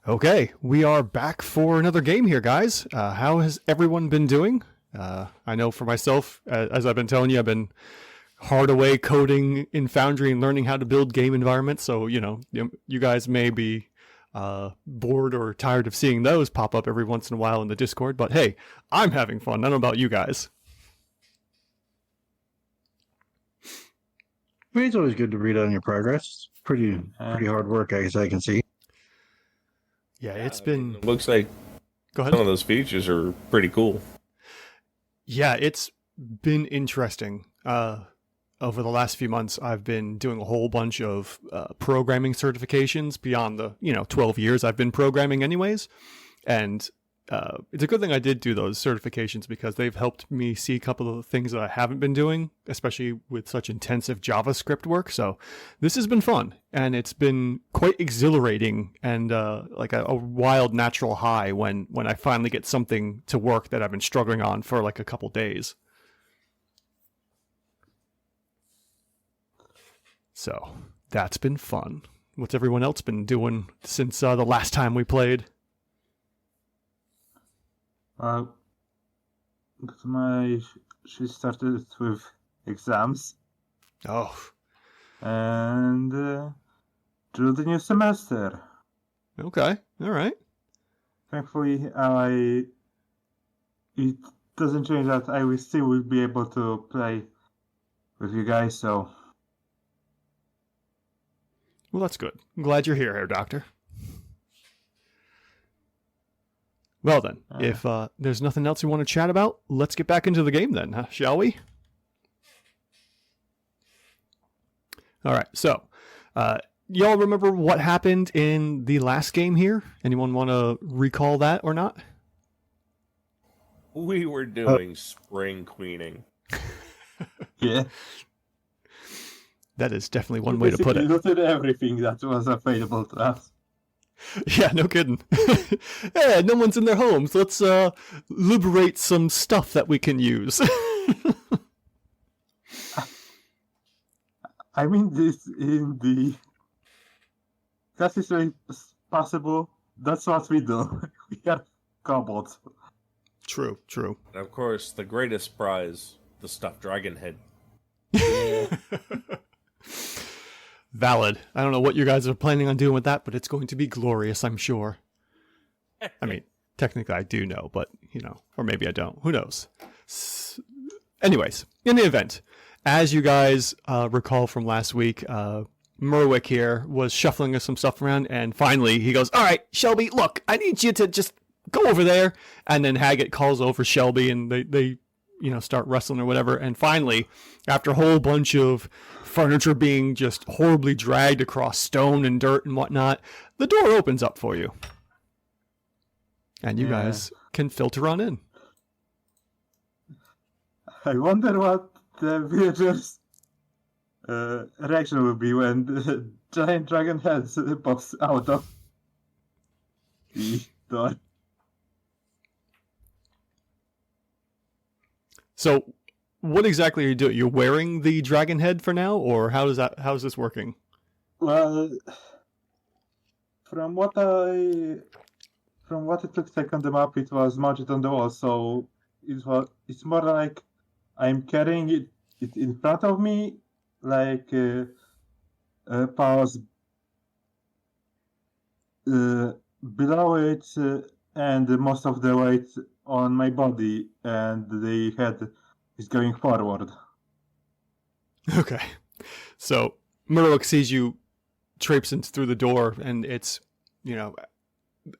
Okay, we are back for another game here, guys. How has everyone been doing? I know for myself, as I've been telling you, I've been hard away coding in Foundry and learning how to build game environments. So, you guys may be bored or tired of seeing those pop up every once in a while in the Discord. But hey, I'm having fun. I don't know about you guys. I mean, it's always good to read on your progress. Pretty hard work, as I can see. Yeah, it's been... It looks like Go ahead. some of those features are pretty cool. Yeah, it's been interesting. Over the last few months, I've been doing a whole bunch of programming certifications beyond the 12 years I've been programming anyways. And it's a good thing I did do those certifications because they've helped me see a couple of the things that I haven't been doing, especially with such intensive JavaScript work. So this has been fun, and it's been quite exhilarating and like a wild natural high when I finally get something to work that I've been struggling on for like a couple days. So that's been fun. What's everyone else been doing since the last time we played? She started with exams. Oh. And drew the new semester. Okay. All right. Thankfully, it doesn't change that I will still be able to play with you guys, so... Well, that's good. I'm glad you're here, Herr Doctor. Well then, if there's nothing else you want to chat about, let's get back into the game then, shall we? All right, so y'all remember what happened in the last game here? Anyone want to recall that or not? We were doing spring queening. Yeah. That is definitely one way to put it. We looted everything that was available to us. Yeah, no kidding. Yeah, no one's in their homes. Let's liberate some stuff that we can use. I mean, this in the... That is very possible. That's what we do. We are kobolds. True. And of course, the greatest prize, the stuffed dragon head. Valid. I don't know what you guys are planning on doing with that, but it's going to be glorious, I'm sure. I mean, technically I do know, but, or maybe I don't. Who knows? Anyways, in the event, as you guys recall from last week, Merwick here was shuffling some stuff around, and finally he goes, all right, Shelby, look, I need you to just go over there. And then Haggett calls over Shelby, and they start wrestling or whatever. And finally, after a whole bunch of furniture being just horribly dragged across stone and dirt and whatnot, the door opens up for you. And you guys can filter on in. I wonder what the villagers' reaction will be when the giant dragon head pops out of the door. So, what exactly are you doing? You're wearing the dragon head for now, or how's this working? Well, from what it looks like on the map, it was mounted on the wall, so it's more like I'm carrying it in front of me, like paws below it, and most of the weight on my body, and the head is going forward. Okay. So Murloc sees you traipsing through the door, and it's,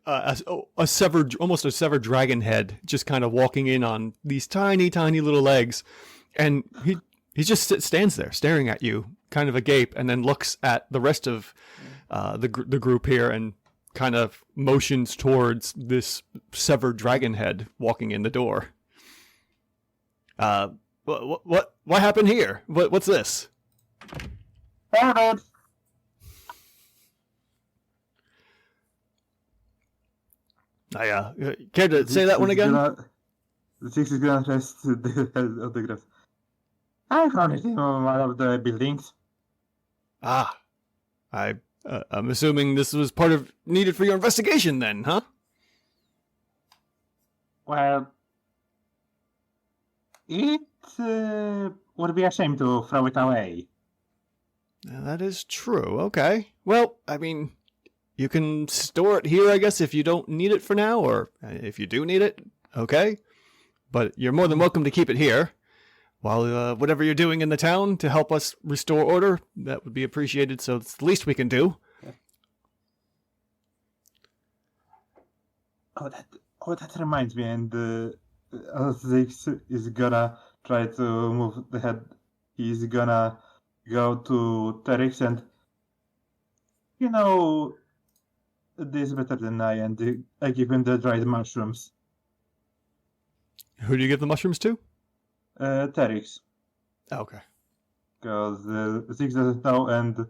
almost a severed dragon head just kind of walking in on these tiny, tiny little legs. And he just stands there staring at you, kind of agape, and then looks at the rest of the group here and kind of motions towards this severed dragon head walking in the door. What happened here? What's this? Forward! Care to say that one again? The six is gonna rest the head of the grass. I found it in one of the buildings. I I'm assuming this was part of needed for your investigation then, huh? Well, it would be a shame to throw it away. That is true. Okay. Well, I mean, you can store it here, I guess, if you don't need it for now, or if you do need it, okay. But you're more than welcome to keep it here. While whatever you're doing in the town to help us restore order, that would be appreciated, so it's the least we can do. Oh, that reminds me, and Alex is gonna try to move the head. He's gonna go to Terex and, this is better than I, and I give him the dried mushrooms. Who do you give the mushrooms to? Terex. Okay. Because Ziggs doesn't know, and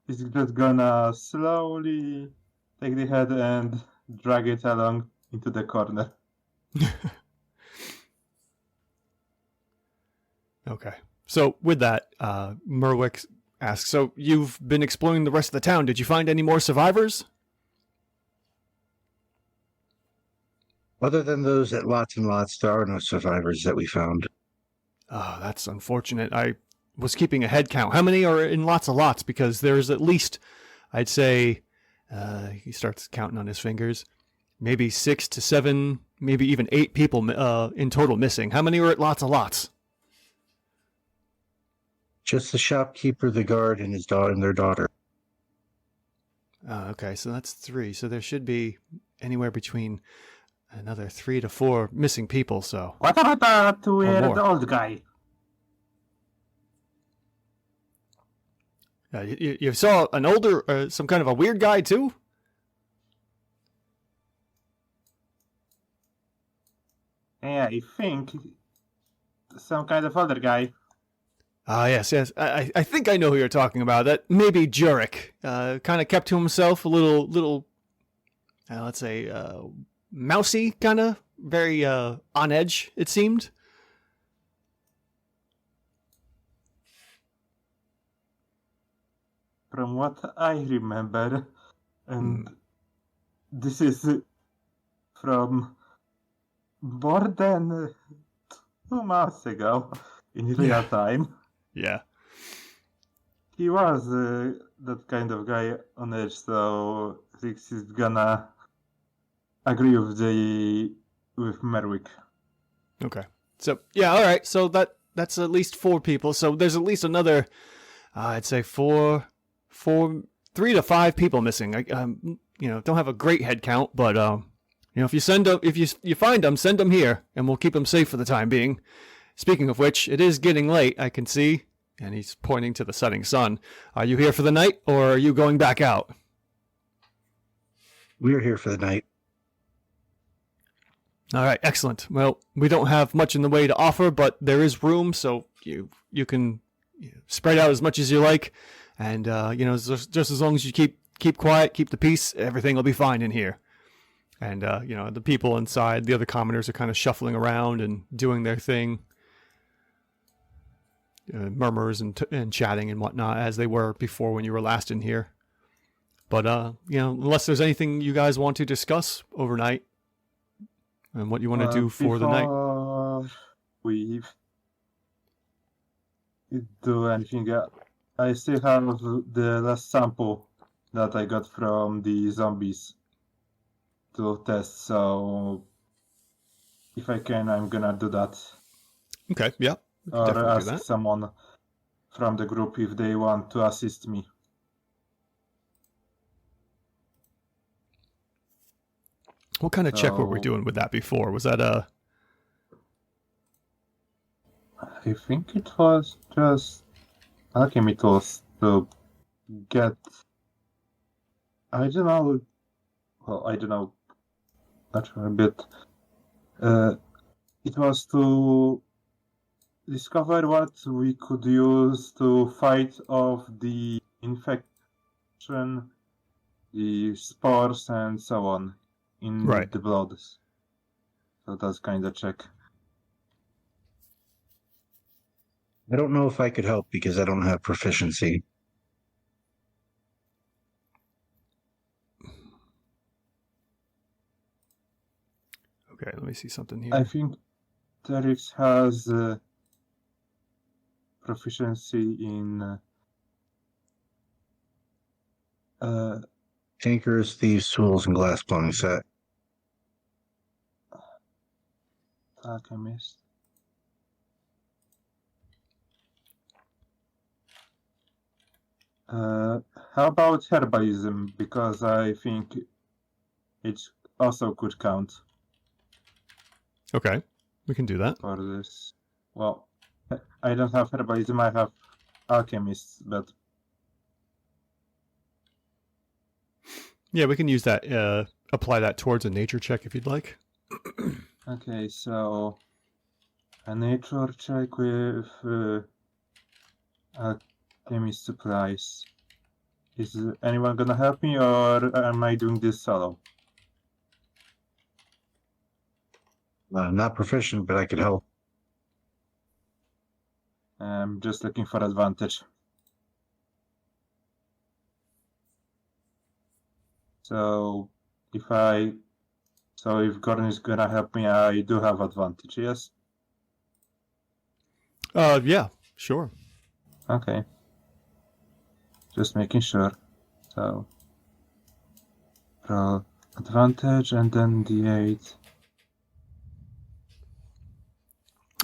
he's just gonna slowly take the head and drag it along into the corner. Okay. So with that, Merwick asks, so you've been exploring the rest of the town. Did you find any more survivors? Other than those at Lots and Lots, there are no survivors that we found. Oh, that's unfortunate. I was keeping a head count. How many are in Lots of Lots? Because there's at least, I'd say, he starts counting on his fingers, maybe 6 to 7, maybe even 8 people in total missing. How many are at Lots of Lots? Just the shopkeeper, the guard, and his daughter and their daughter. Okay, so that's 3. So there should be anywhere between another 3 to 4 missing people, so... What about that weird more. old guy? You saw an older, some kind of a weird guy, too? Yeah, I think some kind of other guy. Ah, yes. I think I know who you're talking about. That maybe Jurek. Kind of kept to himself, a little, let's say, mousy, kind of. Very on edge, it seemed. From what I remember, and this is from more than 2 months ago in real time. Yeah. He was that kind of guy on edge, so Rix is gonna agree with Merwick. Okay. So, yeah, all right. So that's at least 4 people. So there's at least another, I'd say 3 to 5 people missing. I don't have a great head count, but if you find them, send them here, and we'll keep them safe for the time being. Speaking of which, it is getting late, I can see, and he's pointing to the setting sun. Are you here for the night, or are you going back out? We're here for the night. All right, excellent. Well, we don't have much in the way to offer, but there is room, so you can spread out as much as you like, and just as long as you keep quiet, keep the peace, everything will be fine in here. And the people inside, the other commoners, are kind of shuffling around and doing their thing. Murmurs and chatting and whatnot as they were before when you were last in here. But unless there's anything you guys want to discuss overnight and what you want to do for the night. We do anything. I still have the last sample that I got from the zombies to test. So if I can, I'm gonna do that. Okay. Yeah. Or ask someone from the group if they want to assist me. What kind of check were we doing with that before? Was that I think it was just alchemy tools to get... I don't know. Well, I don't know. Actually, a bit. It was to discover what we could use to fight off the infection, the spores, and so on in the blood. So that's kind of check. I don't know if I could help because I don't have proficiency. Okay, let me see something here. I think Terix has proficiency in Tinkers, thieves, tools, and glass blowing set. alchemist. How about herbalism? Because I think it also could count Okay, we can do that. for this. Well, I don't have herbalism, I have alchemist, but Yeah, we can use that. Apply that towards a nature check if you'd like. okay, so a nature check with alchemist supplies. Is anyone gonna help me, or am I doing this solo? Not proficient, but I could help. I'm just looking for advantage. So if Gordon is gonna help me, I do have advantage, yes? Yeah, sure. Okay. Just making sure. So roll advantage and then D8.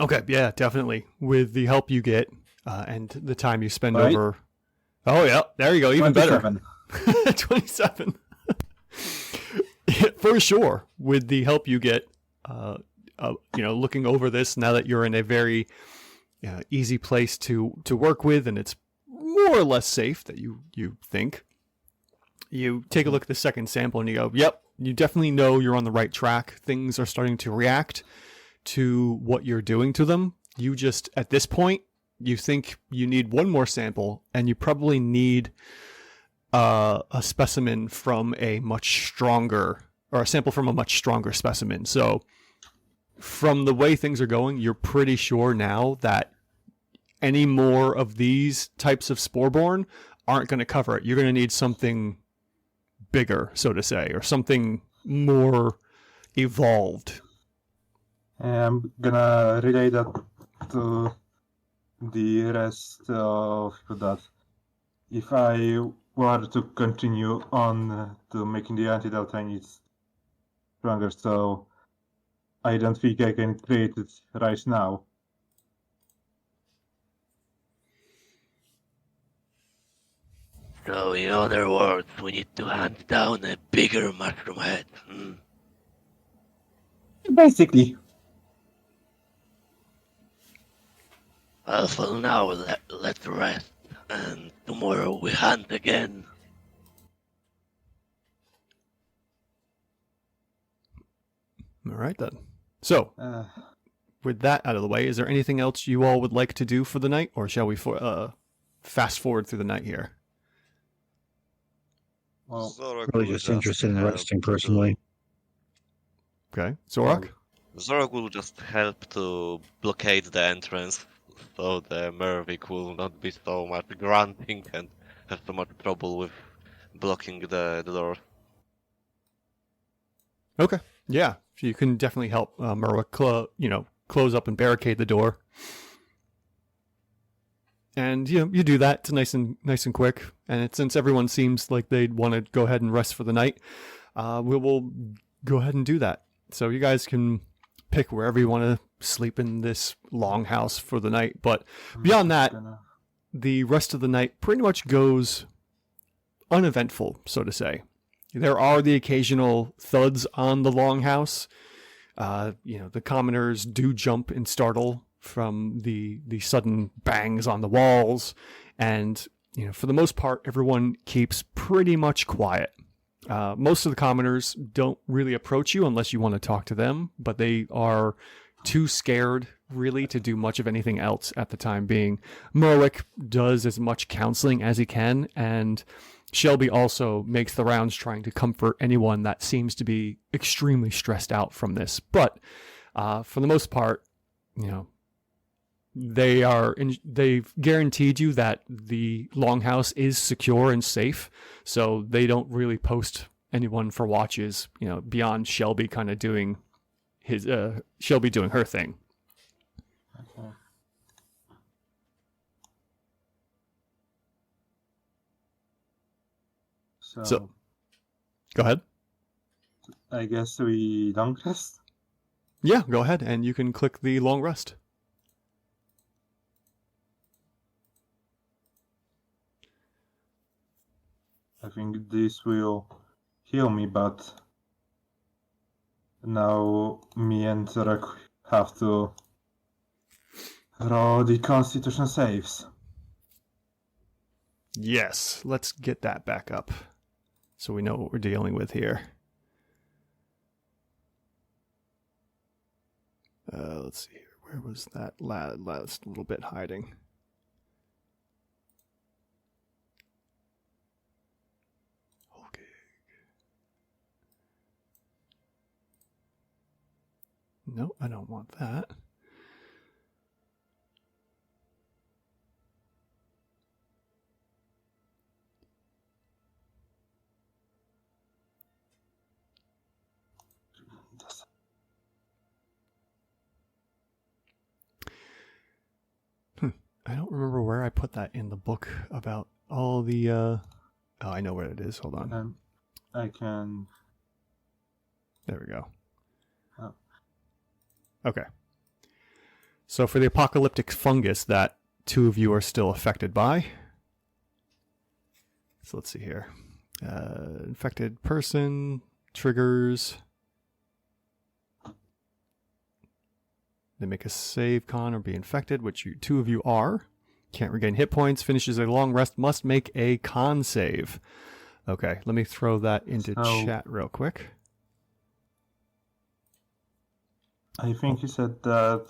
Okay, yeah, definitely. With the help you get and the time you spend Right. over. Oh yeah, there you go. Even 27. better. 27. For sure. With the help you get, looking over this now that you're in a very easy place to work with, and it's more or less safe that you think. You take a look at the second sample and you go, yep, you definitely know you're on the right track. Things are starting to react to what you're doing to them. You just, at this point, you think you need one more sample, and you probably need a specimen from a much stronger, or a sample from a much stronger specimen. So from the way things are going, you're pretty sure now that any more of these types of sporeborn aren't going to cover it. You're going to need something bigger, so to say, or something more evolved. I'm gonna relay that to the rest of that. If I were to continue on to making the antidote, I need stronger, so I don't think I can create it right now. So, in other words, we need to hunt down a bigger mushroom head. Basically. Well, for now, let's rest, and tomorrow we hunt again. All right, then. So, with that out of the way, is there anything else you all would like to do for the night, or shall we fast forward through the night here? Well, Zorak Really will just interested in help resting to- personally. Okay, Zorak? Zorak will just help to blockade the entrance, so the Mervik will not be so much grunting and have so much trouble with blocking the door. Okay, yeah, you can definitely help Merwick, close up and barricade the door. And you do that. It's nice and quick. And since everyone seems like they'd want to go ahead and rest for the night, we will go ahead and do that. So you guys can pick wherever you want to sleep in this longhouse for the night. But beyond that, the rest of the night pretty much goes uneventful, so to say. There are the occasional thuds on the longhouse. The commoners do jump and startle from the sudden bangs on the walls, and for the most part, everyone keeps pretty much quiet. Most of the commoners don't really approach you unless you want to talk to them, but they are too scared really to do much of anything else at the time being. Merwick does as much counseling as he can, and Shelby also makes the rounds trying to comfort anyone that seems to be extremely stressed out from this. But for the most part, they've guaranteed you that the longhouse is secure and safe, so they don't really post anyone for watches, beyond Shelby kind of doing she'll be doing her thing. Okay. So Go ahead. I guess we long rest. Yeah, go ahead, and you can click the long rest. I think this will heal me, but now me and Zarek have to roll the Constitution saves. Yes, let's get that back up so we know what we're dealing with here. Let's see here. Where was that last little bit hiding? Okay. No, I don't want that. I don't remember where I put that in the book about all the, oh, I know where it is. Hold on. I can... There we go. Oh. Okay. So for the apocalyptic fungus that 2 of you are still affected by. So let's see here. Infected person, triggers. They make a save con or be infected, which 2 of you are. Can't regain hit points. Finishes a long rest. Must make a con save. Okay, let me throw that into chat real quick. I think you said that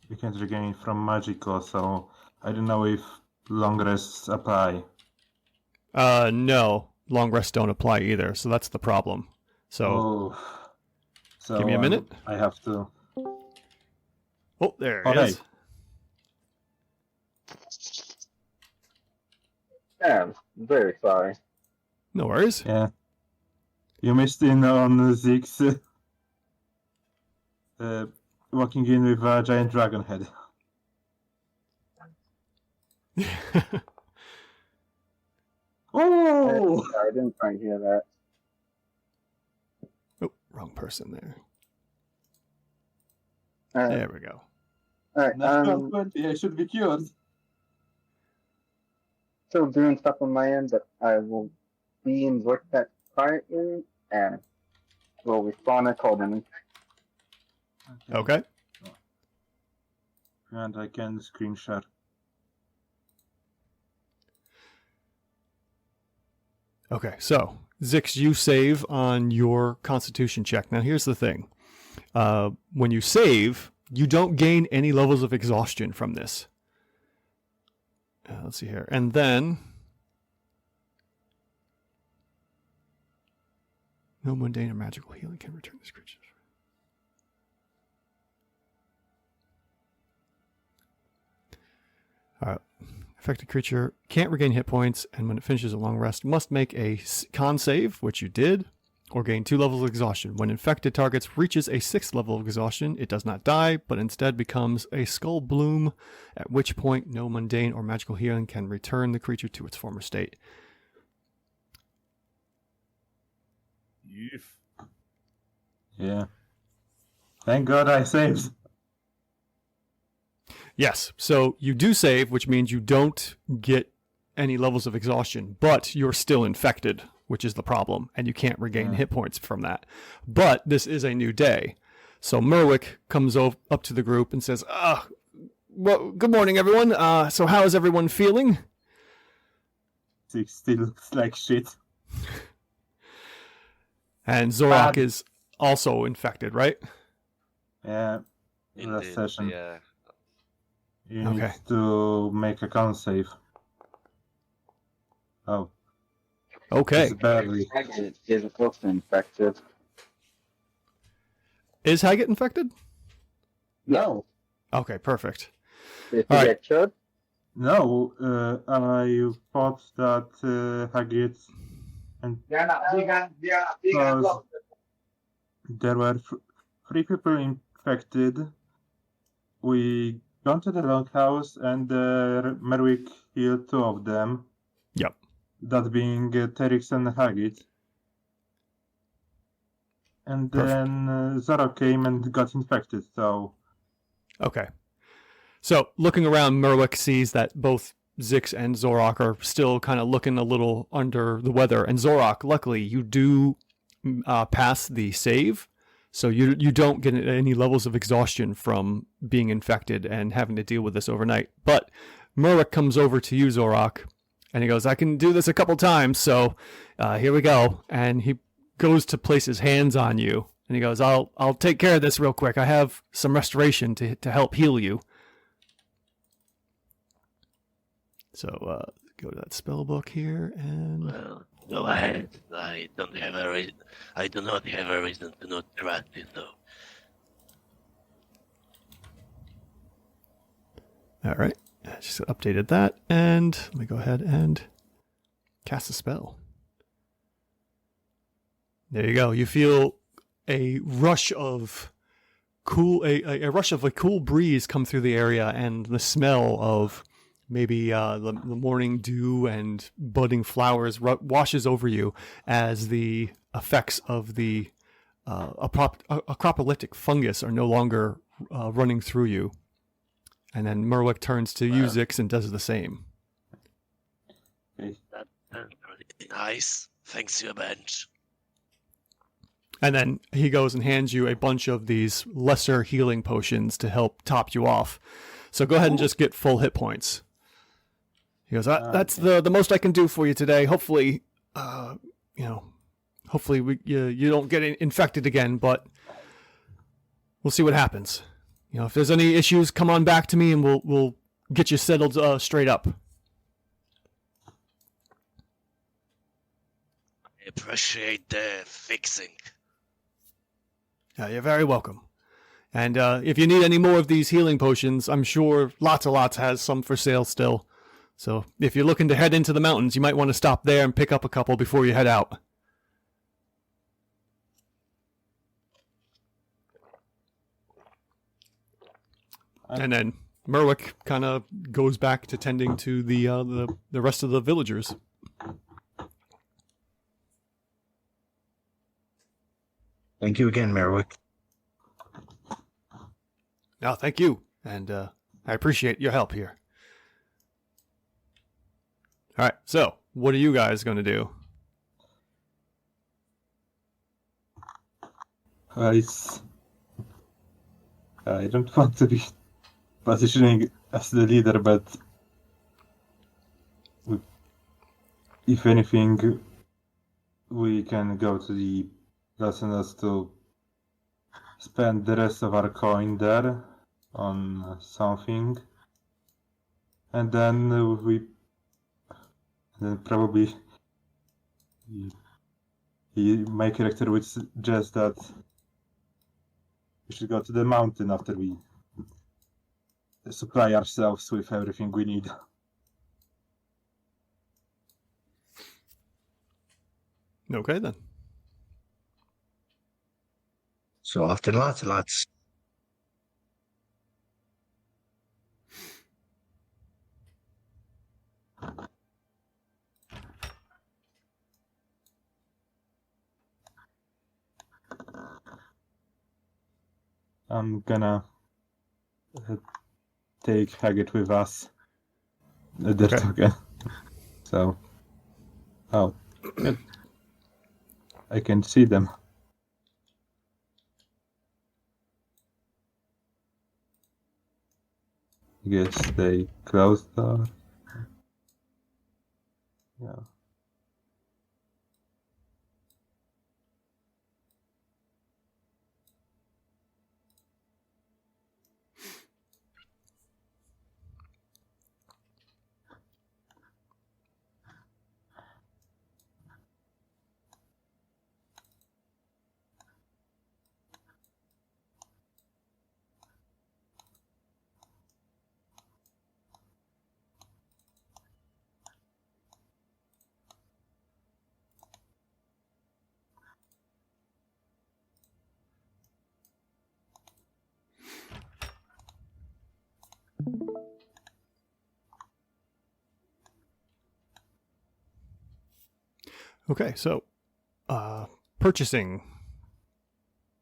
we can regain from magical, so I don't know if long rests apply. No. Long rests don't apply either, so that's the problem. So, give me a minute. I have to... Oh, there it is. Yeah, I'm very sorry. No worries. Yeah. You missed in on Zeke's walking in with a giant dragon head. Oh! Sorry, I didn't quite hear that. Oh, wrong person there. Alright, There we go. alright. Natural 20, I should be cured. Still doing stuff on my end, but I will be in work that quietly and will respond accordingly. Okay. And I can screen share. Okay, so, Zix, you save on your Constitution check. Now, here's the thing. When you save, you don't gain any levels of exhaustion from this. Let's see here. And then... no mundane or magical healing can return this creature. Affected creature can't regain hit points, and when it finishes a long rest, must make a con save, which you did, or gain 2 levels of exhaustion. When infected targets reaches a 6th level of exhaustion, it does not die, but instead becomes a skull bloom, at which point no mundane or magical healing can return the creature to its former state. Yeah. Thank God I saved. Yes, so you do save, which means you don't get any levels of exhaustion, but you're still infected, which is the problem, and you can't regain hit points from that. But this is a new day. So Merwick comes up to the group and says, well, good morning, everyone. So how is everyone feeling? It still looks like shit. And Zorak is also infected, right? Yeah. Indeed, Last session. yeah. You need to make a con save. Oh. Okay. It's barely. Haggett is also infected. Is Haggett infected? No. Okay, perfect. Did All you right. get cured? No, I thought that Haggett and there were 3 people infected. We gone to the longhouse and Merwick healed 2 of them. Yep. That being Terix and Haggit. And then Zara came and got infected, so... Okay. So, looking around, Merwick sees that both Zix and Zorak are still kind of looking a little under the weather. And Zorak, luckily, you do pass the save, so you don't get any levels of exhaustion from being infected and having to deal with this overnight. But Merwick comes over to you, Zorak, and he goes, I can do this a couple times, so here we go. And he goes to place his hands on you, and he goes, I'll take care of this real quick. I have some restoration to help heal you. So go to that spell book here, and Well, go ahead. I do not have a reason to not trust you, so. all right, I just updated that, and let me go ahead and cast a spell. There you go. You feel a rush of a rush of a cool breeze come through the area, and the smell of maybe the morning dew and budding flowers washes over you as the effects of the acropolytic fungus are no longer running through you. And then Merwick turns to you, Zix, and does the same. That sounds pretty nice. Thanks you a bunch. And then he goes and hands you a bunch of these lesser healing potions to help top you off. So go ahead and just get full hit points. He goes, that's the most I can do for you today. Hopefully, hopefully you don't get infected again, but we'll see what happens. If there's any issues, come on back to me and we'll get you settled straight up. I appreciate the fixing. You're very welcome. And if you need any more of these healing potions, I'm sure Lots of Lots has some for sale still. So if you're looking to head into the mountains, you might want to stop there and pick up a couple before you head out. And then Merwick kind of goes back to tending to the rest of the villagers. Thank you again, Merwick. No, thank you. And I appreciate your help here. All right, so what are you guys going to do? I don't want to be positioning as the leader, but if anything, we can go to the listeners to spend the rest of our coin there on something, and then probably my character would suggest that we should go to the mountain after we supply ourselves with everything we need. Okay, then. So often, lots and lots. I'm gonna take Haggett with us. They're Okay. talking. So, good. I can see them. I guess they closed the... Yeah. Okay, so purchasing.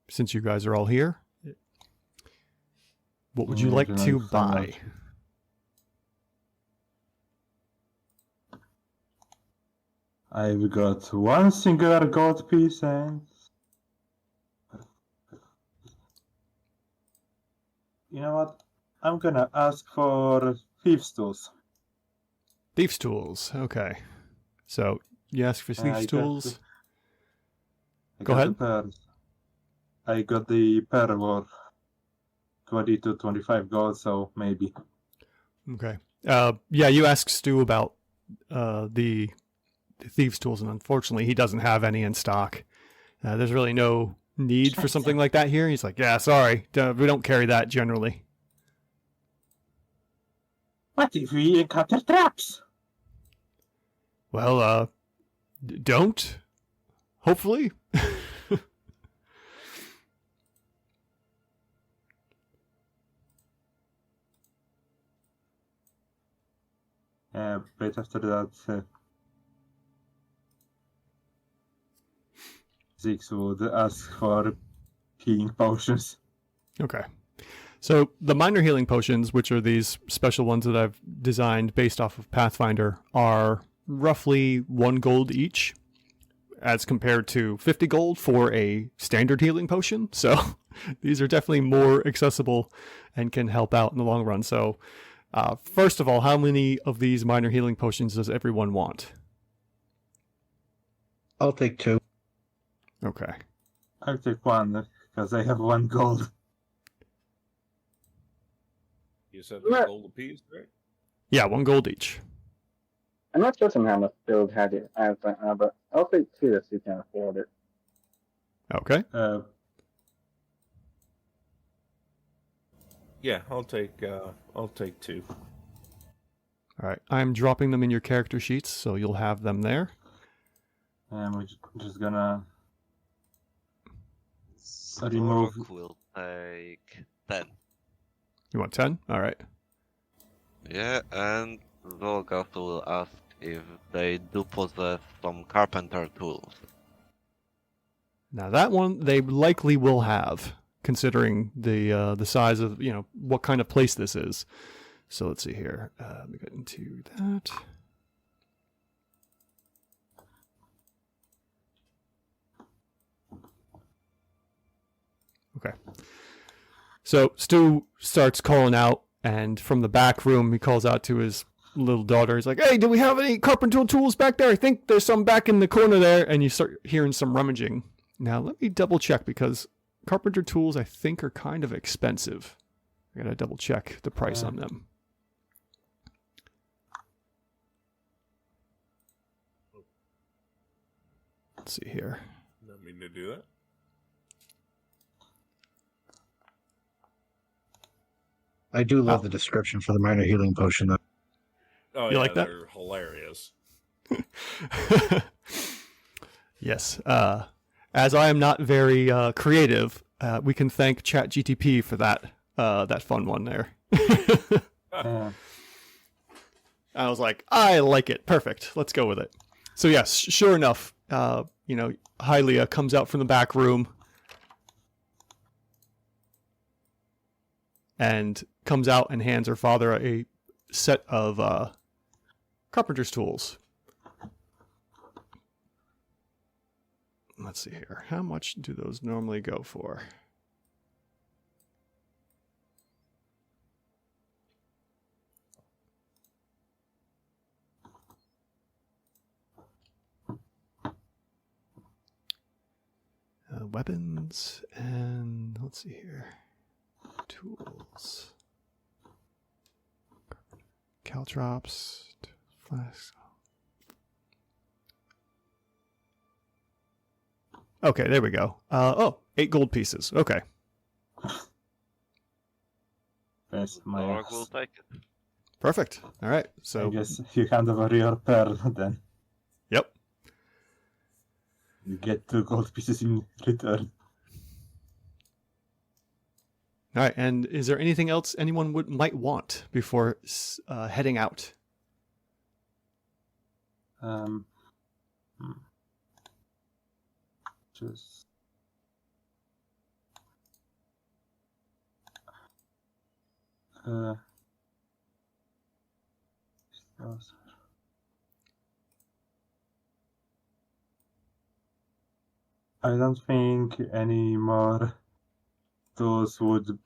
Since you guys are all here, what would you like to buy? I've got one singular gold piece and... You know what? I'm gonna ask for thieves' tools. Thieves' tools. Okay. So you ask for thieves' tools. Go ahead. I got the pair worth 20 to 25 gold, so maybe. Okay. Yeah, you asked Stu about the thieves' tools, and unfortunately, he doesn't have any in stock. There's really no need for something like that here. He's like, yeah, sorry, we don't carry that generally. What if we encounter traps? Well, don't. Hopefully. Right after that, Zix would ask for healing potions. Okay. So the minor healing potions, which are these special ones that I've designed based off of Pathfinder, are roughly 1 gold each, as compared to 50 gold for a standard healing potion. So these are definitely more accessible and can help out in the long run. So first of all, how many of these minor healing potions does everyone want? I'll take 2. Okay. I'll take 1 because I have 1 gold. You said a gold apiece, right? Yeah, 1 gold each. I'm not certain how much build had it as right now, but I'll take 2 if you can afford it. Okay. Yeah, I'll take 2. All right. I'm dropping them in your character sheets, so you'll have them there. And we're just gonna remove. Stork will take 10. You want 10? All right. Yeah, and Volgas will ask if they do possess some carpenter tools. Now that one they likely will have, considering the size of, you know, what kind of place this is. So let's see here. Let me get into that. Okay. So Stu starts calling out, and from the back room, he calls out to his little daughter. He's like, "Hey, do we have any carpenter tools back there? I think there's some back in the corner there." And you start hearing some rummaging. Now, let me double check, because carpenter tools, I think, are kind of expensive. I gotta double check the price on them. Let's see here. Not mean to do that. I do love the description for the minor healing potion, though. Oh, You yeah, like that? They're hilarious. Yes. As I am not very creative, we can thank ChatGTP for that fun one there. I was like, I like it. Perfect. Let's go with it. So yes, sure enough, Hylia comes out from the back room and comes out and hands her father a set of carpenter's tools. Let's see here. How much do those normally go for? Weapons, and let's see here. Tools. Caltrops. Flasks. Okay, there we go. 8 gold pieces. Okay. That's my Stork will take it. Perfect. All right. I So, guess you hand over your pearl, then yep. you get 2 gold pieces in return. All right. And is there anything else anyone might want before heading out? Just I don't think any more tools would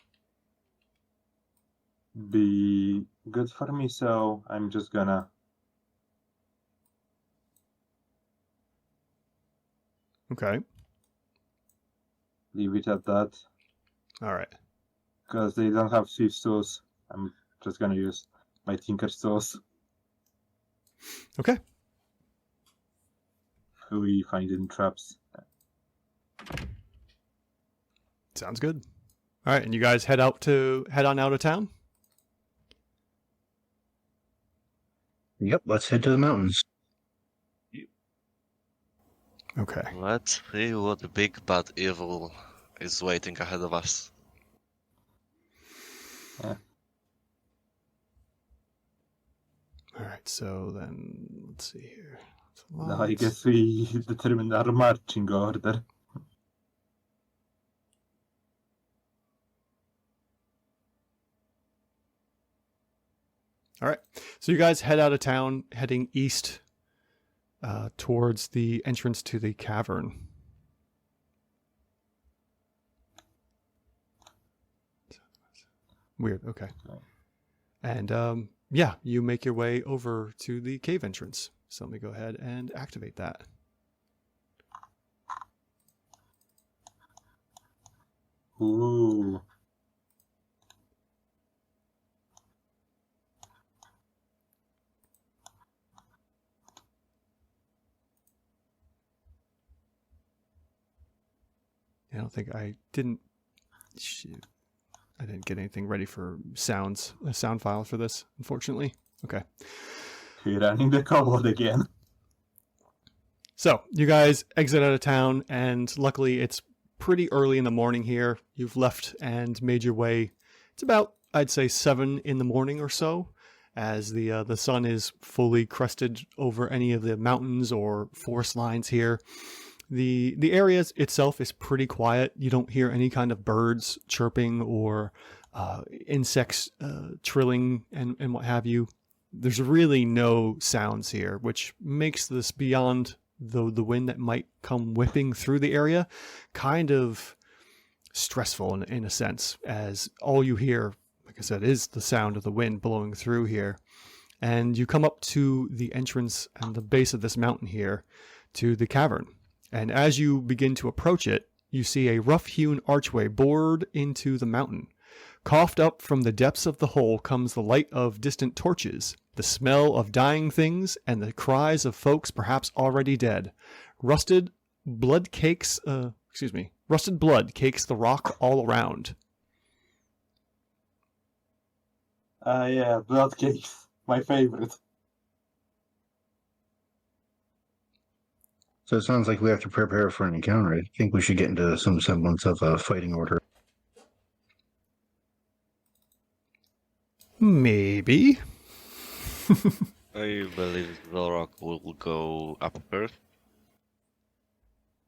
be good for me, so I'm just gonna Okay. leave it at that. All right. Because they don't have Swift tools, I'm just gonna use my Tinker's tools. Okay. Who we find in traps. Sounds good. All right, and you guys head on out of town? Yep, let's head to the mountains. Okay. Let's see what the big bad evil is waiting ahead of us. All right, so then let's see here. Now I guess we determined our marching order. All right, so you guys head out of town, heading east towards the entrance to the cavern. Weird. Okay. And yeah, you make your way over to the cave entrance. So let me go ahead and activate that. Ooh. I don't think I didn't. Shoot. I didn't get anything ready for sounds, a sound file for this, unfortunately. Okay. We're running the kobold again. So you guys exit out of town, and luckily it's pretty early in the morning here. You've left and made your way. It's about, I'd say, 7 in the morning or so, as the sun is fully crested over any of the mountains or forest lines here. The area itself is pretty quiet. You don't hear any kind of birds chirping or insects trilling and what have you. There's really no sounds here, which makes this, beyond the wind that might come whipping through the area, kind of stressful in a sense, as all you hear, like I said, is the sound of the wind blowing through here. And you come up to the entrance and the base of this mountain here to the cavern. And as you begin to approach it, you see a rough-hewn archway bored into the mountain. Coughed up from the depths of the hole comes the light of distant torches, the smell of dying things, and the cries of folks perhaps already dead. Rusted blood cakes the rock all around. Yeah, blood cakes. My favorite. So it sounds like we have to prepare for an encounter. I think we should get into some semblance of a fighting order. Maybe. I believe Zorak will go up first.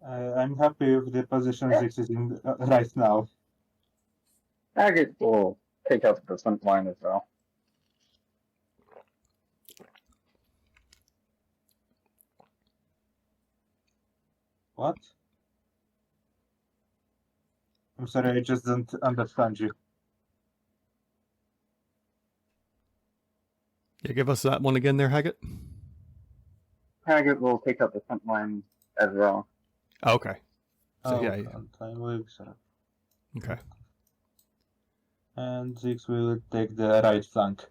I'm happy with the position 6 is in right now. Agate will take up the front line as well. What? I'm sorry, I just don't understand you. Yeah, give us that one again there, Haggett. Agate will take up the front line as well. Oh, okay. So, yeah. Time works. Okay. And 6 will take the right flank.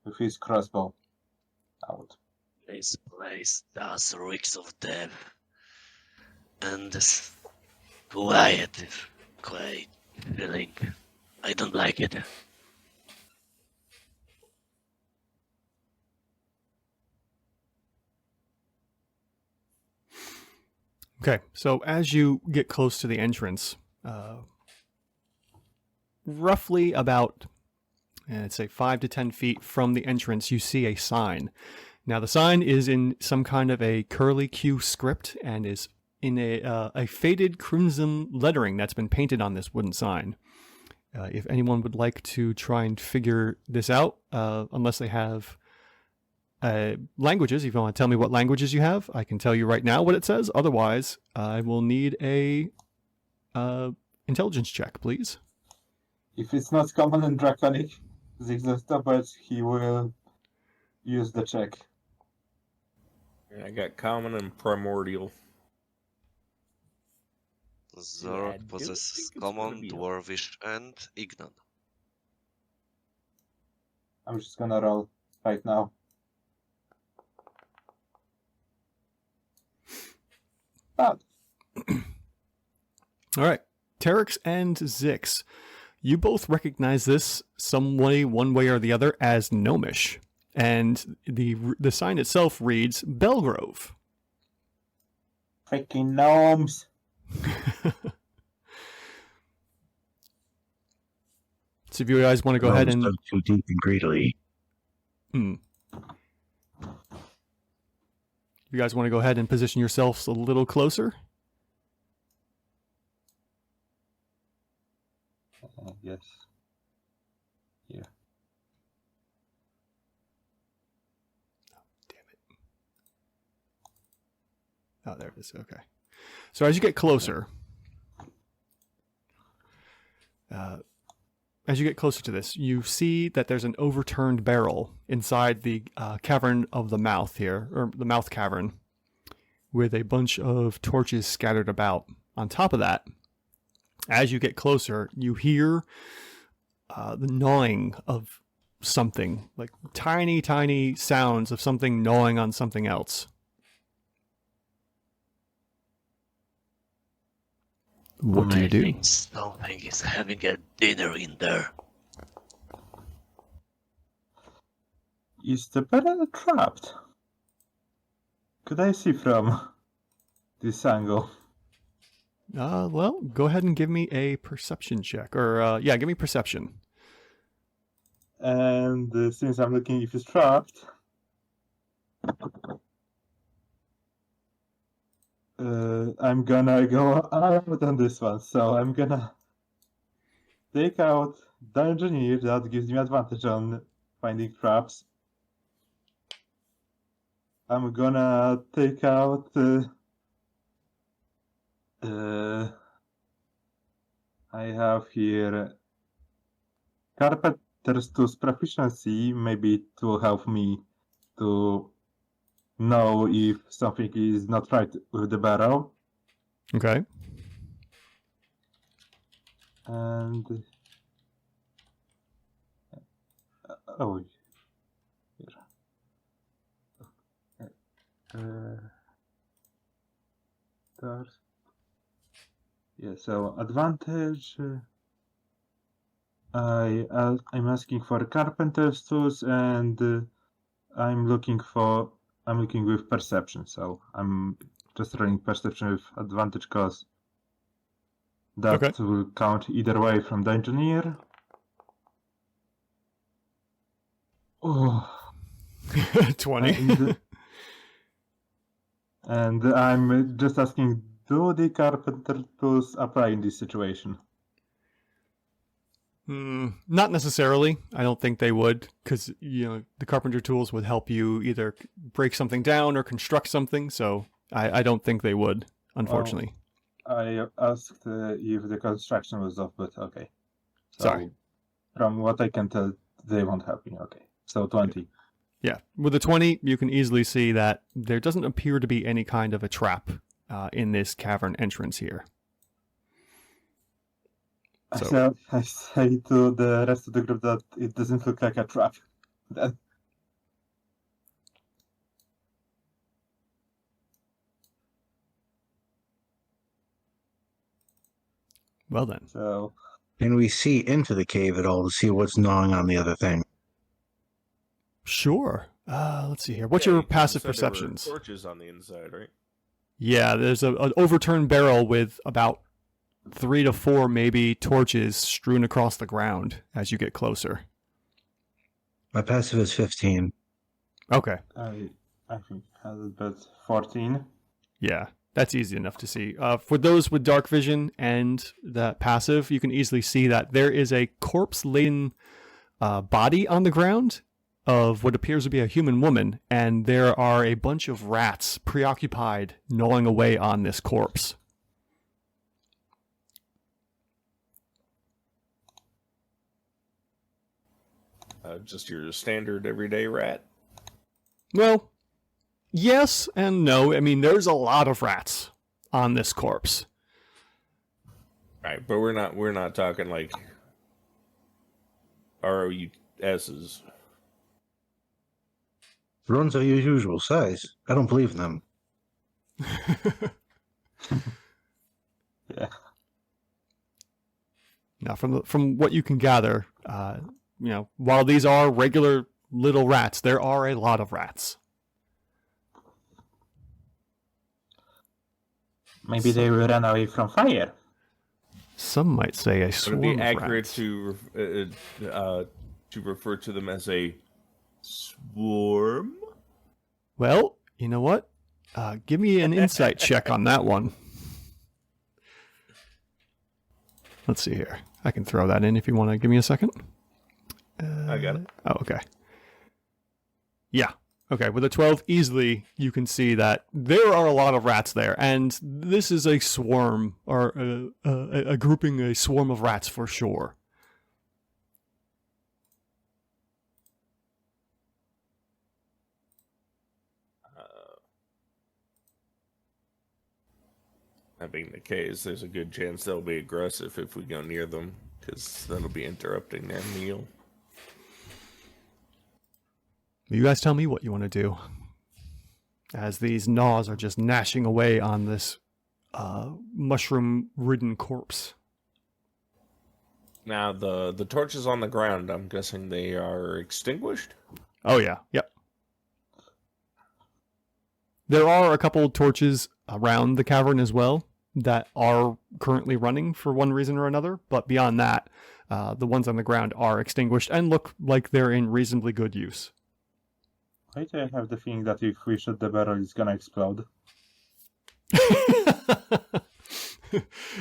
With his crossbow out. This place does reeks of death. And this quiet is quite filling. I don't like it. Okay, so as you get close to the entrance, roughly about, I'd say 5 to 10 feet from the entrance, you see a sign. Now the sign is in some kind of a curly Q script and is in a faded crimson lettering that's been painted on this wooden sign. If anyone would like to try and figure this out, unless they have languages, if you want to tell me what languages you have, I can tell you right now what it says. Otherwise, I will need a intelligence check, please. If it's not common and draconic, but he will use the check. I got common and primordial. Zork possesses common, dwarvish, and ignan. I'm just gonna roll right now. Bad. All right. Terex and Zix, you both recognize this one way or the other, as gnomish. And the sign itself reads Belgrove. Freaking gnomes. So if you guys want to go ahead and... Dug too deep and greedily. You guys want to go ahead and position yourselves a little closer? Yes. Yeah. Damn it. Oh, there it is. Okay. So as you get closer, to this, you see that there's an overturned barrel inside the cavern of the mouth here, or the mouth cavern, with a bunch of torches scattered about. On top of that, as you get closer, you hear the gnawing of something, like tiny, tiny sounds of something gnawing on something else. What do you do? think something is having a dinner in there. Is the barrel trapped? Could I see from this angle? Well, go ahead and give me a perception check. Or, give me perception. And since I'm looking if it's trapped, I'm gonna go out on this one. So I'm gonna take out the engineer. That gives me advantage on finding traps. I'm gonna take out I have here carpenter's tools proficiency, maybe to help me to know if something is not right with the barrel. Okay. And oh, here. Yeah, so advantage. I'm asking for carpenter's tools, and I'm looking with perception. So I'm just running perception with advantage because that will count either way from the engineer. Oh, 20. And I'm just asking, do the carpenter tools apply in this situation? Not necessarily. I don't think they would, because the carpenter tools would help you either break something down or construct something. So I don't think they would, unfortunately. I asked if the construction was off, but okay. So, sorry. From what I can tell, they won't help me. Okay, so 20. Yeah, with the 20, you can easily see that there doesn't appear to be any kind of a trap in this cavern entrance here. So I say to the rest of the group that it doesn't look like a trap. Then. Well then. So can we see into the cave at all to see what's gnawing on the other thing? Sure. Let's see here. What's your passive perceptions? There were torches on the inside, right? Yeah, there's an overturned barrel with about 3 to 4 maybe torches strewn across the ground as you get closer. My passive is 15. Okay. I think has it, but 14. Yeah, that's easy enough to see. For those with dark vision and that passive, you can easily see that there is a corpse-laden body on the ground of what appears to be a human woman, and there are a bunch of rats preoccupied gnawing away on this corpse. Just your standard everyday rat. Well, yes and no. I mean, there's a lot of rats on this corpse. Right, but we're not talking like ROUSs. The ones are your usual size. I don't believe in them. Yeah. Now, from what you can gather, while these are regular little rats, there are a lot of rats. Maybe they will run away from fire. Some might say a Would swarm it be of accurate rats. to refer to them as a swarm? Well, you know what? Give me an insight check on that one. Let's see here. I can throw that in if you want to give me a second. I got it. Oh, okay. Yeah. Okay, with a 12, easily you can see that there are a lot of rats there, and this is a swarm, or a grouping, a swarm of rats for sure. That being the case, there's a good chance they'll be aggressive if we go near them, because that'll be interrupting their meal. You guys tell me what you want to do. As these gnaws are just gnashing away on this mushroom-ridden corpse. Now, the torches on the ground, I'm guessing they are extinguished? Oh yeah, yep. There are a couple torches around the cavern as well that are currently running for one reason or another, but beyond that, the ones on the ground are extinguished and look like they're in reasonably good use. Why do I have the feeling that if we shoot the barrel, it's gonna explode? Can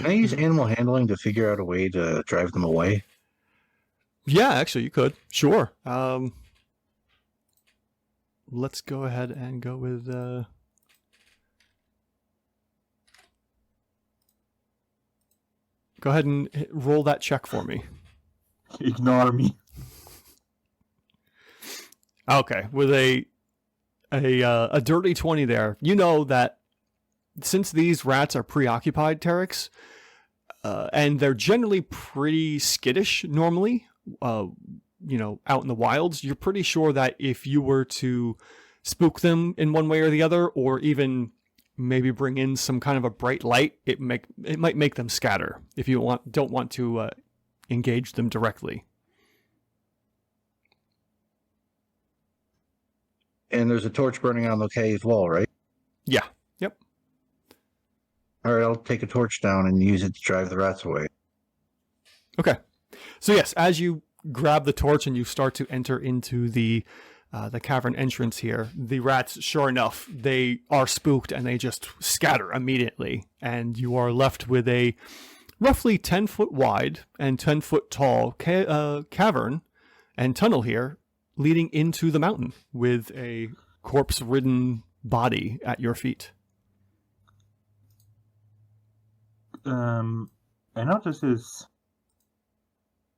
I use animal handling to figure out a way to drive them away? Yeah, actually, you could. Sure. Let's go ahead and go with... Go ahead and roll that check for me. Ignore me. Okay, with a dirty 20 there, you know that since these rats are preoccupied, Terex, and they're generally pretty skittish normally, out in the wilds, you're pretty sure that if you were to spook them in one way or the other, or even maybe bring in some kind of a bright light, it might make them scatter if you don't want to engage them directly. And there's a torch burning on the cave wall, right? Yeah. Yep. All right, I'll take a torch down and use it to drive the rats away. Okay. So yes, as you grab the torch and you start to enter into the cavern entrance here, the rats, sure enough, they are spooked and they just scatter immediately. And you are left with a roughly 10-foot wide and 10-foot tall cavern and tunnel here leading into the mountain with a corpse-ridden body at your feet. I know this is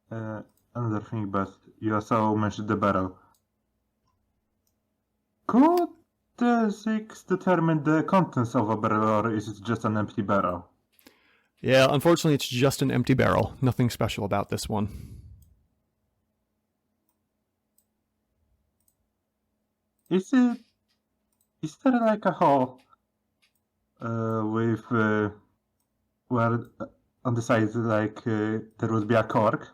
another thing, but you also mentioned the barrel. Could the six determine the contents of a barrel, or is it just an empty barrel? Yeah, unfortunately, it's just an empty barrel. Nothing special about this one. Is there like a hole with where on the side there would be a cork?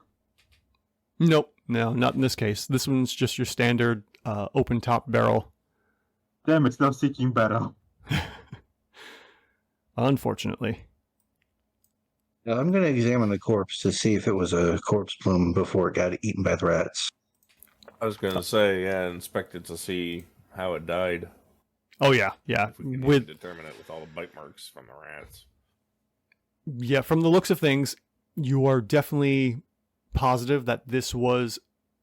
Nope, no, not in this case. This one's just your standard open top barrel. Damn, it's no seeking barrel. Unfortunately. Now, I'm going to examine the corpse to see if it was a corpse plume before it got eaten by the rats. I was going to say, yeah, inspect it to see how it died. Oh yeah, yeah. If we can With determine it with all the bite marks from the rats. yeah, from the looks of things, you are definitely positive that this was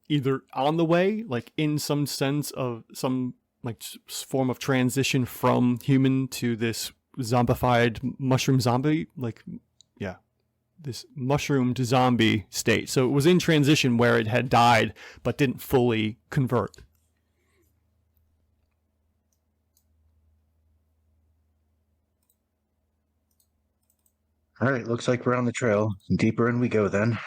either on the way, like in some sense of some like form of transition from human to this zombified mushroom zombie, like yeah, this mushroomed zombie state. So it was in transition where it had died but didn't fully convert. All right, looks like we're on the trail. Deeper in we go then.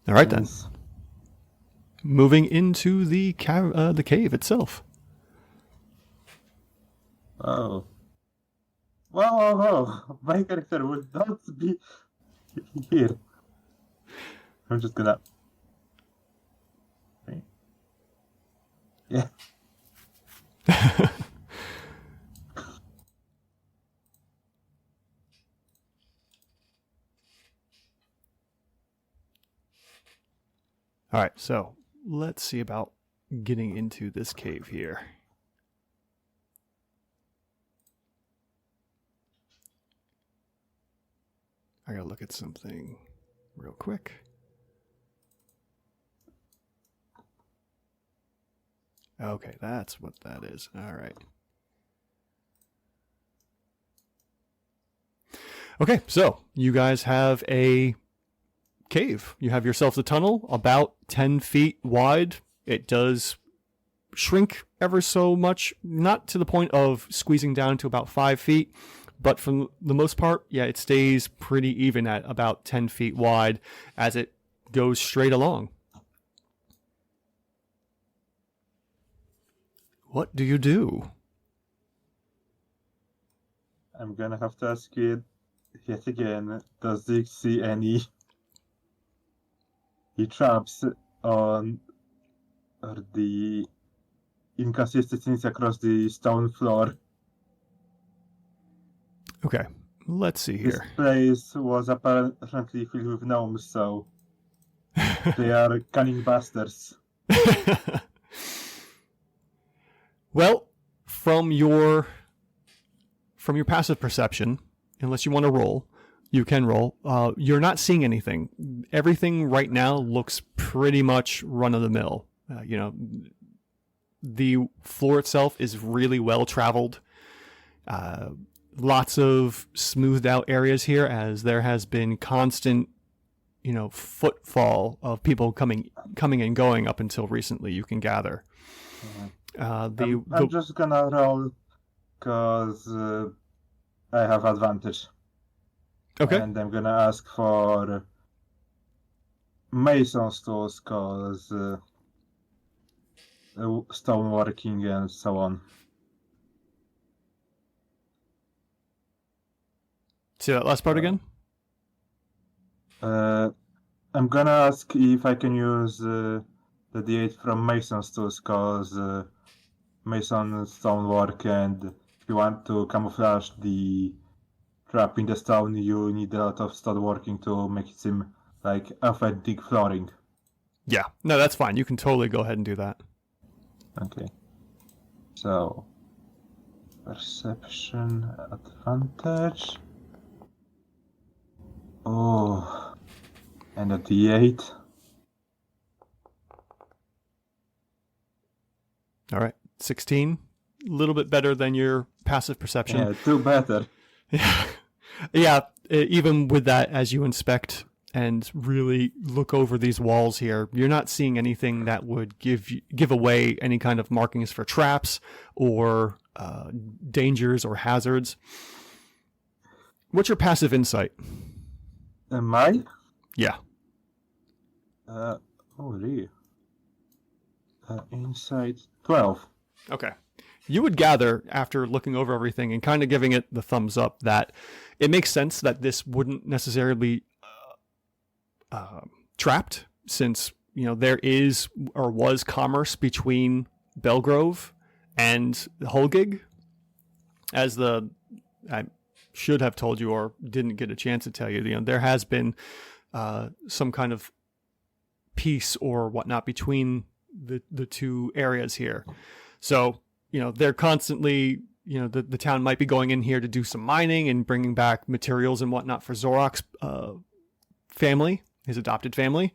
All right then. Yes. Moving into the cave itself. Oh. Whoa. My character will not be here. I'm just gonna. Yeah. All right, so let's see about getting into this cave here. I gotta look at something real quick. Okay, that's what that is. All right. Okay, so you guys have a cave. You have yourselves a tunnel about 10 feet wide. It does shrink ever so much, not to the point of squeezing down to about 5 feet, but for the most part, yeah, it stays pretty even at about 10 feet wide as it goes straight along. What do you do? I'm gonna have to ask you yet again, does Zeke see any traps on or the inconsistencies across the stone floor? Okay, let's see This here. place was apparently filled with gnomes, so they are cunning bastards. Well, from your passive perception, unless you want to roll, you can roll. You're not seeing anything. Everything right now looks pretty much run of the mill. The floor itself is really well traveled. Lots of smoothed out areas here, as there has been constant, footfall of people coming and going up until recently. You can gather. I'm just gonna roll because I have advantage. Okay. And I'm gonna ask for mason's tools because stoneworking and so on. See that last part again? I'm gonna ask if I can use the D8 from mason's tools because mason stonework, and if you want to camouflage the trap in the stone, you need a lot of stoneworking to make it seem like authentic flooring. Yeah. No, that's fine. You can totally go ahead and do that. Okay. So, perception advantage. Oh, and a D8. All right. 16. A little bit better than your passive perception. Yeah, two better. Yeah, even with that, as you inspect and really look over these walls here, you're not seeing anything that would give away any kind of markings for traps or dangers or hazards. What's your passive insight? Am I? Yeah. Really? Insight 12. Okay. You would gather, after looking over everything and kind of giving it the thumbs up, that it makes sense that this wouldn't necessarily trapped, since there is or was commerce between Belgrove and Holgig, as the should have told you or didn't get a chance to tell you, there has been some kind of peace or whatnot between the two areas here. So, they're constantly, the town might be going in here to do some mining and bringing back materials and whatnot for Zorok's family, his adopted family,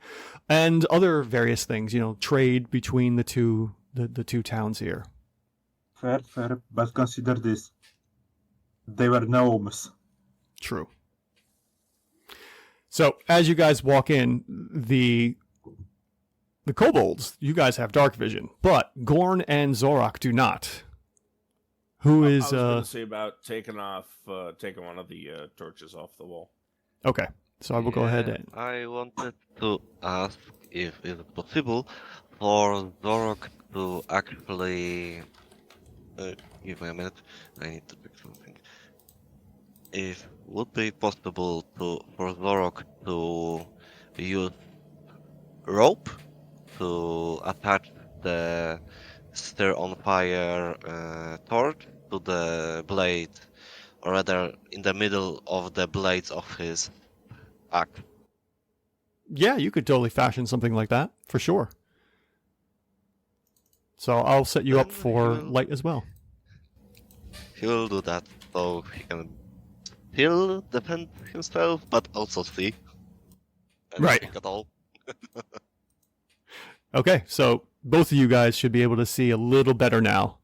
and other various things, trade between the two towns here. Fair, but consider this. They were gnomes. True. So as you guys walk in, the kobolds, you guys have dark vision, but Gorn and Zorok do not. Who is? I was going to say about taking one of the torches off the wall. Okay, so I will go ahead and. I wanted to ask if it's possible for Zorok to actually. Give me a minute. I need to pick something. If would be possible for Zorok to use rope to attach the stir on fire torch to the blade, or rather in the middle of the blades of his axe. Yeah, you could totally fashion something like that for sure. So I'll set you up for light as well. He will do that, so he can still defend himself, but also see. Right. At all. Okay, so both of you guys should be able to see a little better now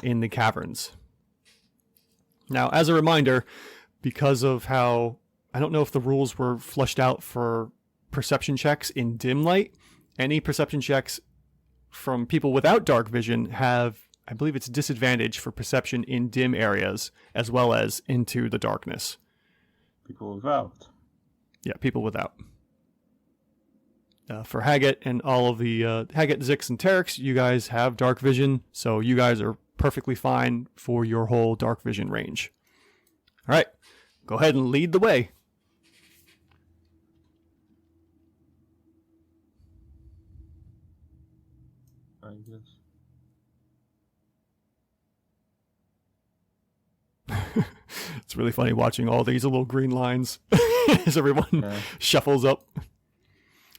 in the caverns. Now, as a reminder, because of how, I don't know if the rules were flushed out for perception checks in dim light, any perception checks from people without dark vision have, I believe it's disadvantage for perception in dim areas as well as into the darkness. People without. Yeah, people without. For Haggett and all of the Haggett, Zix, and Terex, you guys have dark vision, so you guys are perfectly fine for your whole dark vision range. All right, go ahead and lead the way. I guess. It's really funny watching all these little green lines as everyone shuffles up.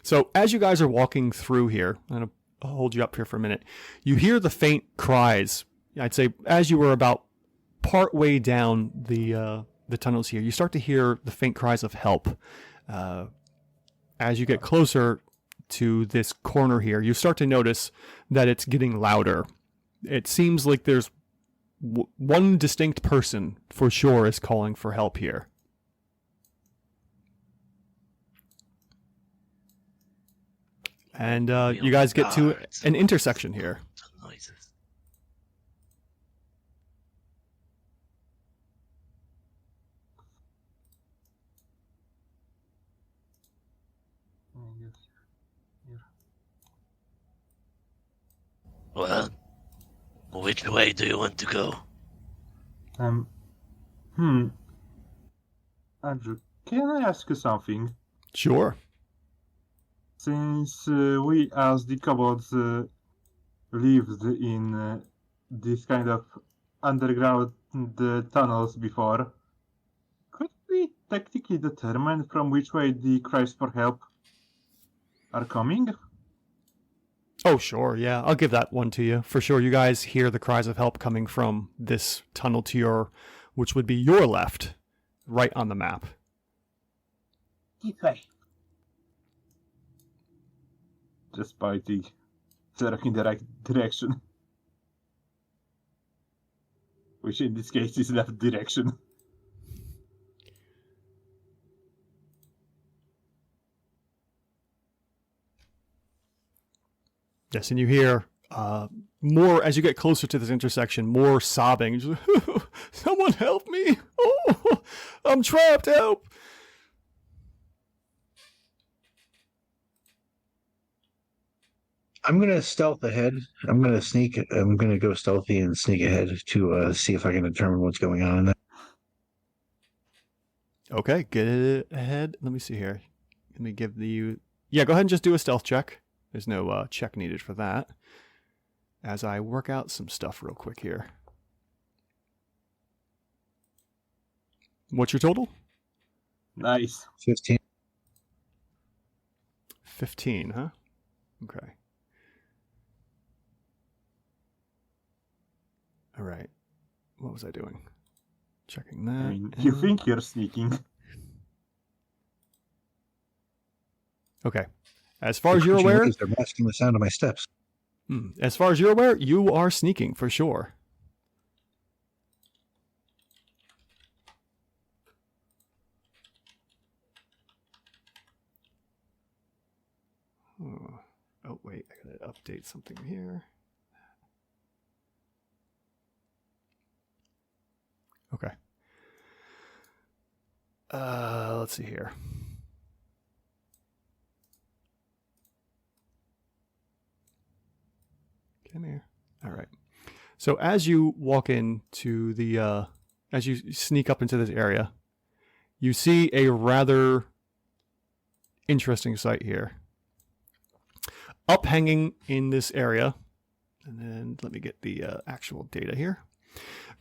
So as you guys are walking through here, I'm going to hold you up here for a minute. You hear the faint cries. I'd say as you were about part way down the tunnels here, you start to hear the faint cries of help. As you get closer to this corner here, you start to notice that it's getting louder. It seems like there's one distinct person for sure is calling for help here. And you guys get to an intersection here. Noises. I guess. Well, which way do you want to go? Andrew, can I ask you something? Sure. Since we as the kobolds lived in this kind of underground tunnels before, could we technically determine from which way the cries for help are coming? Oh, sure. Yeah, I'll give that one to you. For sure, you guys hear the cries of help coming from this tunnel to your, which would be your left, right on the map. This way. Just pointing in the right direction. Which in this case is left direction. Yes, and you hear more, as you get closer to this intersection, more sobbing. Just, someone help me! Oh, I'm trapped, help! I'm gonna stealth ahead. I'm gonna go stealthy and sneak ahead to see if I can determine what's going on. Okay, get it ahead. Let me see here. Let me give you... Yeah, go ahead and just do a stealth check. There's no check needed for that. As I work out some stuff real quick here. What's your total? Nice. 15. 15, huh? Okay. All right. What was I doing? Checking that. I mean, you and- think you're sneaking. Okay. As far as you're Creature aware, waves are masking the sound of my steps. as far as you're aware, you are sneaking for sure. Oh, wait, I gotta update something here. Okay. Let's see here. Come here. All right. So as you walk into the, as you sneak up into this area, you see a rather interesting sight here. Up hanging in this area, and then let me get the actual data here.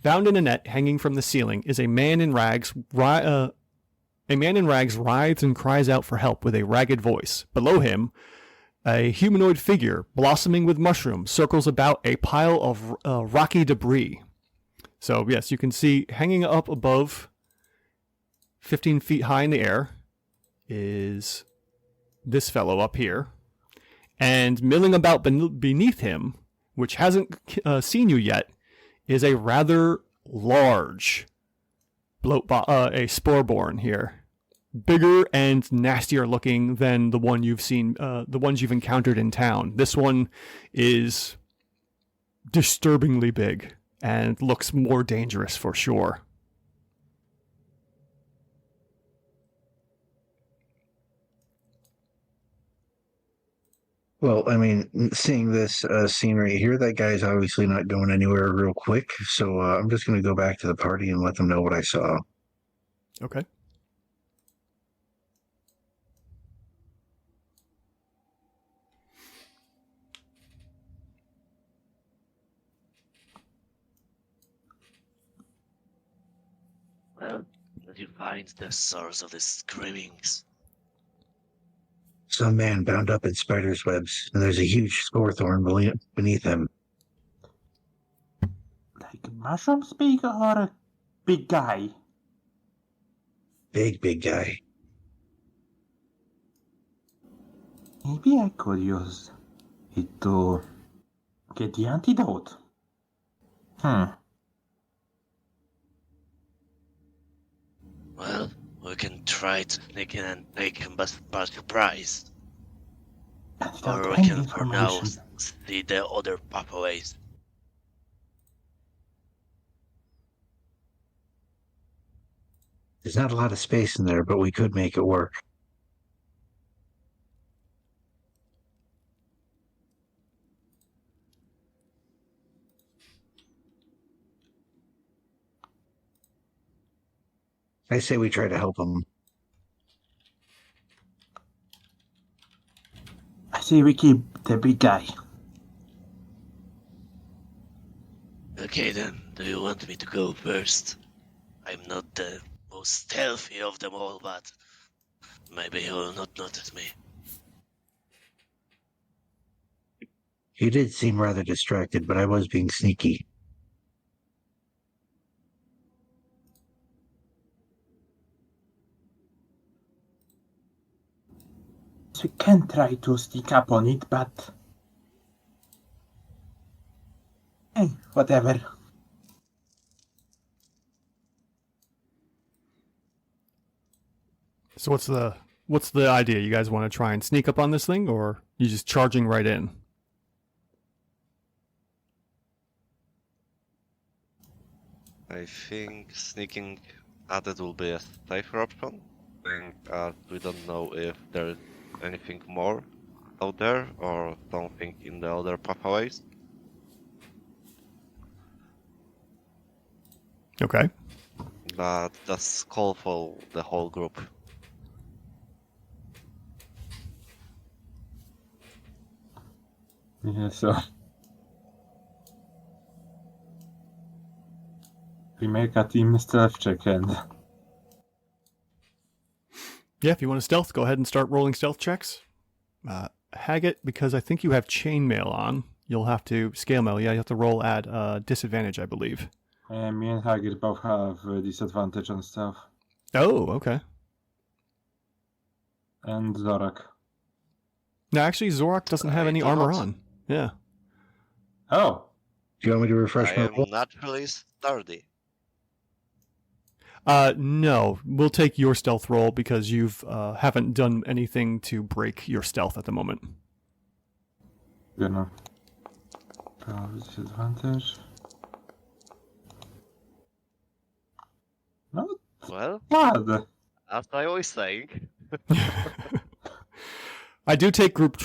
Bound in a net hanging from the ceiling is a man in rags. A man in rags writhes and cries out for help with a ragged voice. Below him, a humanoid figure, blossoming with mushrooms, circles about a pile of rocky debris. So, yes, you can see hanging up above 15 feet high in the air is this fellow up here. And milling about beneath him, which hasn't seen you yet, is a rather large a sporeborn here. Bigger and nastier looking than the one you've seen, the ones you've encountered in town. This one is disturbingly big and looks more dangerous for sure. Well, I mean, seeing this scene right here, that guy's obviously not going anywhere real quick. So I'm just going to go back to the party and let them know what I saw. Okay. Well, did you find the source of the screamings? Some man bound up in spider's webs, and there's a huge scorethorn beneath him. Like mushrooms big or a big guy? Big guy. Maybe I could use it to get the antidote. Well, we can try to sneak in and take him by surprise. And without Or we any can for now information. see the other pathways. There's not a lot of space in there, but we could make it work. I say we try to help him. I say we keep the big guy. Okay then, do you want me to go first? I'm not the most stealthy of them all, but maybe he will not notice me. He did seem rather distracted, but I was being sneaky. So we can try to sneak up on it, but... Hey, whatever. So what's the idea? You guys want to try and sneak up on this thing, or you just charging right in? I think sneaking at it will be a safer option. We don't know if there is anything more out there or something in the other pathways. Okay. But that's call for the whole group. Yeah, so... We make a team stealth check and Yeah, if you want to stealth, go ahead and start rolling stealth checks. Haggett, because I think you have chainmail on, you'll have to scale mail. Yeah, you have to roll at disadvantage, I believe. Me and Haggard both have disadvantage on stuff. Oh, okay. And Zorak. No, actually, Zorak doesn't have I any do armor not. on. Yeah. Oh, Do you want me to refresh I my am roll? naturally sturdy. No, we'll take your stealth roll because you've haven't done anything to break your stealth at the moment. gonna. Disadvantage. Not Well, bad. as I always saying. I do take group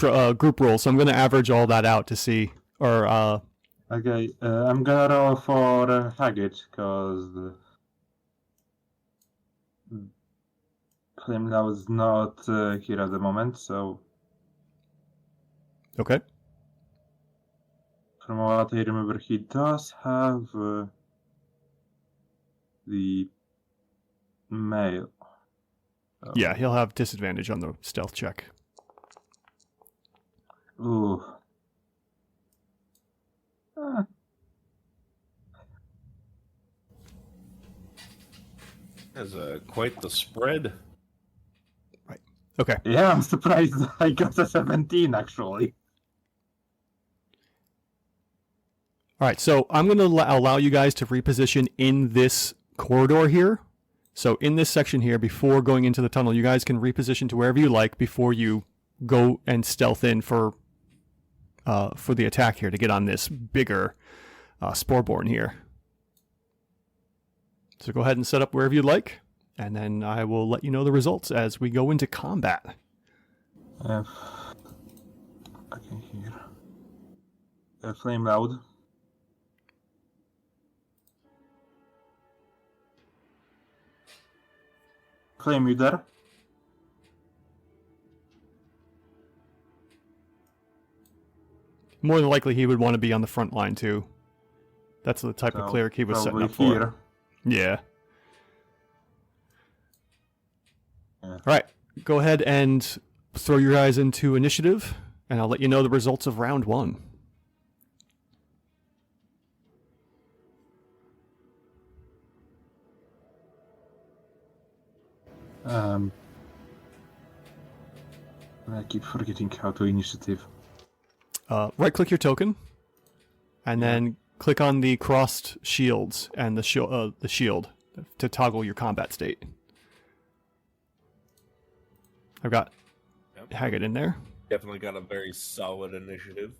rolls, so I'm going to average all that out to see. Or Okay, I'm gonna roll for Haggard, because the claim that was not here at the moment, so okay. from what I remember, he does have the mail. So, Yeah, he'll have disadvantage on the stealth check. Ooh. Has quite the spread. Okay. Yeah, I'm surprised I got a 17, actually. All right, so I'm going to allow you guys to reposition in this corridor here. So in this section here, before going into the tunnel, you guys can reposition to wherever you like before you go and stealth in for the attack here to get on this bigger sporeborn here. So go ahead and set up wherever you'd like, and then I will let you know the results as we go into combat. I can hear. Flame loud. Flame, you there? More than likely, he would want to be on the front line too. That's the type of cleric he was setting probably up for. here. Yeah. Yeah. All right. Go ahead and throw your guys into initiative, and I'll let you know the results of round 1. I keep forgetting how to initiative. Right-click your token, and then click on the crossed shields and the shield to toggle your combat state. I've got Yep. Haggett in there. Definitely got a very solid initiative.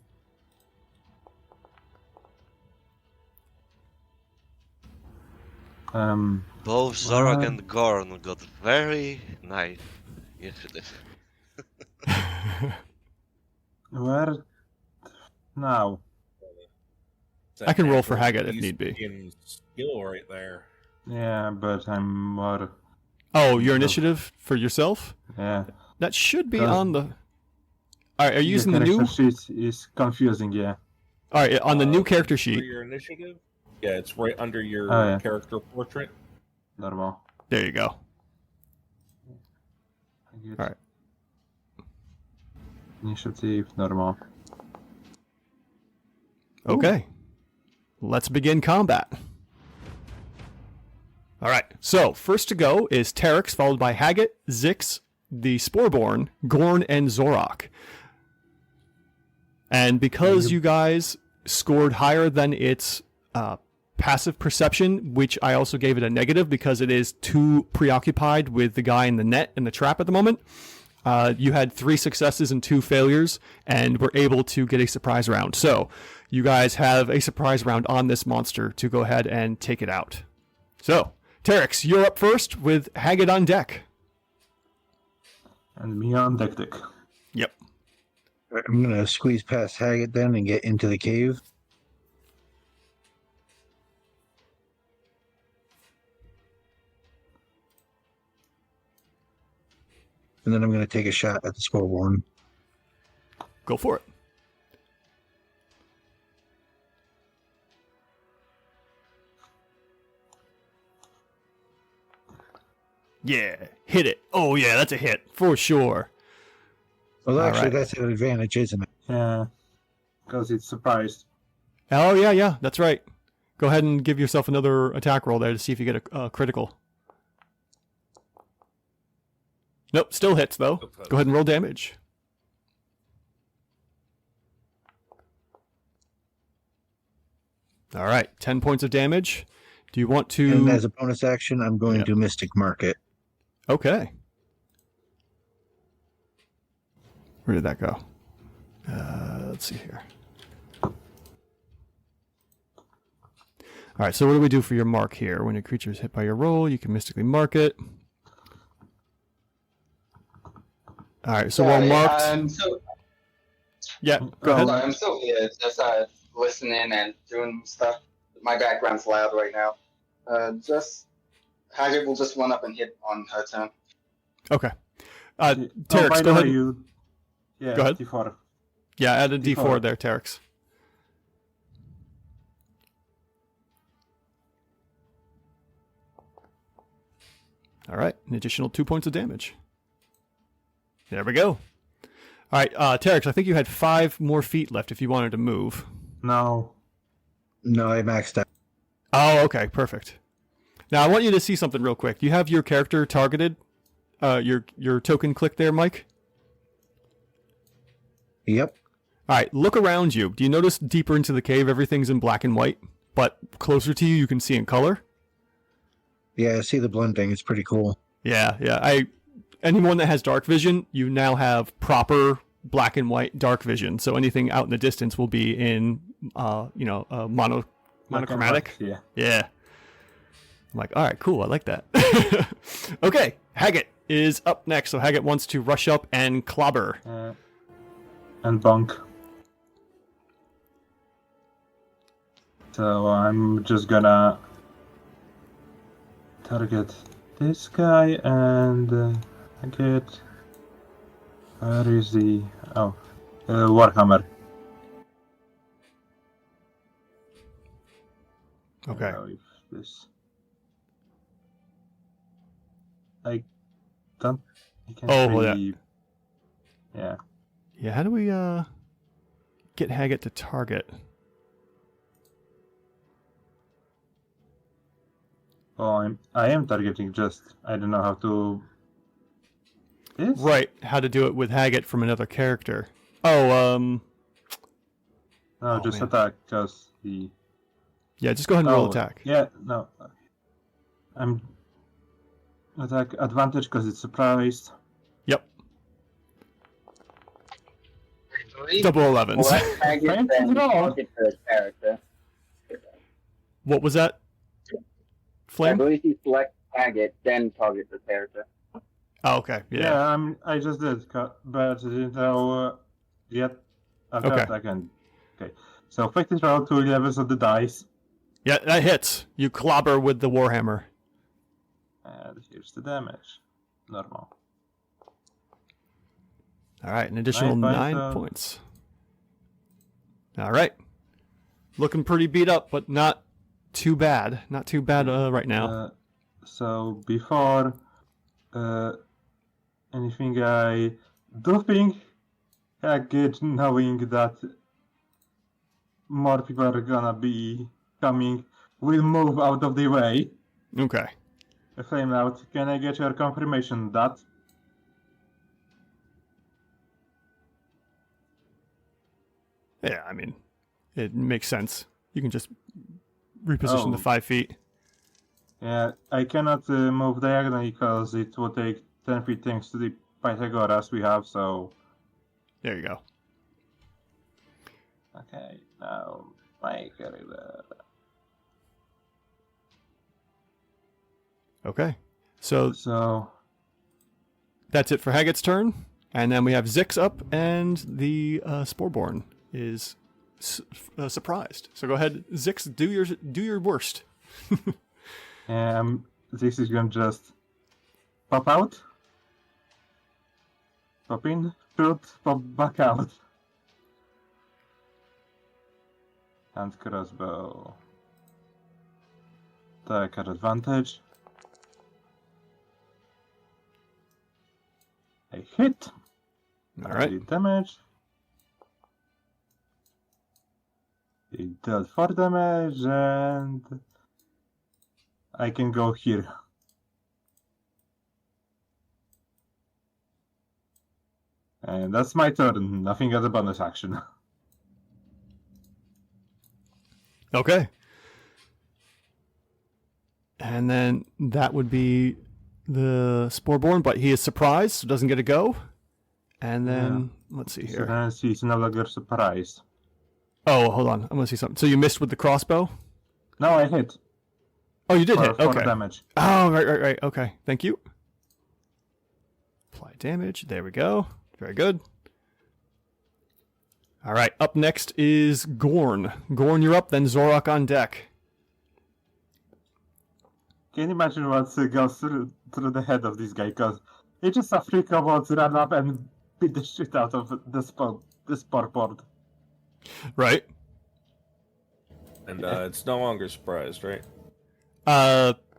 Both Zorak and Gorn got very nice initiative. Where now? I can roll for Natural Haggett if beast need be. in skill right there. Yeah, but I'm more. Oh, your initiative for yourself? Yeah. That should be Uh, on the... All right, are you using the new... character sheet is confusing, yeah. All right, on the new character For sheet. your initiative? Yeah, it's right under your Oh, yeah. character portrait. Normal. There you go. All right. Initiative, normal. Okay. Let's begin combat. All right. So, first to go is Terex, followed by Haggett, Zix, the Sporeborn, Gorn, and Zorak. And because you guys scored higher than its passive perception, which I also gave it a negative because it is too preoccupied with the guy in the net and the trap at the moment, you had 3 successes and 2 failures and were able to get a surprise round. So you guys have a surprise round on this monster to go ahead and take it out. So, Terex, you're up first with Haggett on deck. And me on deck. Yep. I'm going to squeeze past Haggett then and get into the cave. And then I'm going to take a shot at the Sporeborn. Go for it. Yeah, hit it. Oh yeah, that's a hit for sure. Well, All actually, right. that's an advantage, isn't it? Yeah, because it's surprised. Oh yeah, that's right. Go ahead and give yourself another attack roll there to see if you get a critical. Nope, still hits though. Go ahead and roll damage. All right, 10 points of damage. Do you want to? And as a bonus action, I'm going to Mystic Mark it. Okay. Where did that go? Let's see here. All right, so what do we do for your mark here? When a creature is hit by your roll, you can mystically mark it. All right, so well marked. Yeah, go ahead. I'm still here, just listening and doing stuff. My background's loud right now. Just Haggard will just run up and hit on her turn. Okay. By Terex, the go way, ahead. Yeah, Go ahead. D4. Yeah, add a D4 D4 there, Terex. All right, an additional 2 points of damage. There we go. All right, Terex, I think you had 5 more feet left if you wanted to move. No. No, I maxed out. Oh, okay, perfect. Now I want you to see something real quick. You have your character targeted, your token click there, Mike. Yep. All right, look around you. Do you notice deeper into the cave everything's in black and white, but closer to you can see in color? Yeah, I see the blending. It's pretty cool. Yeah. Anyone that has dark vision, you now have proper black and white dark vision. So anything out in the distance will be in, monochromatic. Yeah. Yeah. I'm like, all right, cool. I like that. Okay, Haggett is up next. So Haggett wants to rush up and clobber. And bunk. So I'm just gonna target this guy and get. Where is the? Oh, Warhammer. Okay. I don't know if this. I don't. I can't Oh, really. Yeah. Yeah, how do we get Haggett to target? Oh, I am targeting. Just I don't know how to. This? Right, how to do it with Haggett from another character. Oh, No, Oh, just man. attack because the. yeah, just go ahead and roll attack. Yeah, no. I'm attack advantage because it's surprised. Yep, Actually, double 11s. select Haggard, Thank then you, Lord. target the character. What was that? I Flame? believe you select Haggard, then target the character. Oh, okay, yeah. I just did, but I didn't know yet. Okay, Okay. I can. Okay, so effective roll 2 levels of the dice, Yeah, that hits. You clobber with the Warhammer. and here's the damage. Normal. All right, an additional 9 9 points, points. All right. Looking pretty beat up, but not too bad. Not too bad right now. So before anything, I do think Haggard, knowing that more people are gonna be coming, will move out of the way. Okay. Flame out. Can I get your confirmation that? Yeah, I mean, it makes sense. You can just reposition the Oh. 5 feet. Yeah, I cannot move diagonally because it will take 10 feet thanks to the Pythagoras we have, so... There you go. Okay, now my character. Okay. So So, that's it for Haggett's turn. And then we have Zix up, and the Sporeborn is surprised. So go ahead, Zix, do your worst. this is going to just pop out, pop in, shoot, pop back out. And crossbow. Attack at advantage. I hit. All I right. did damage. It does 4 damage, and I can go here. And that's my turn. Nothing as a bonus action. Okay. And then that would be the Sporeborn, but he is surprised, so doesn't get a go. And then, let's see here. So he's no longer surprised. Oh, hold on. I'm going to see something. So you missed with the crossbow? No, I hit. Oh, you did for hit. 4 Okay. damage. Oh, right. Okay. Thank you. Apply damage. There we go. Very good. All right. Up next is Gorn. Gorn, you're up. Then Zorak on deck. Can you imagine what goes through the head of this guy? Because he just a freak about to run up and beat the shit out of the spore board. Right. And it's no longer surprised, right?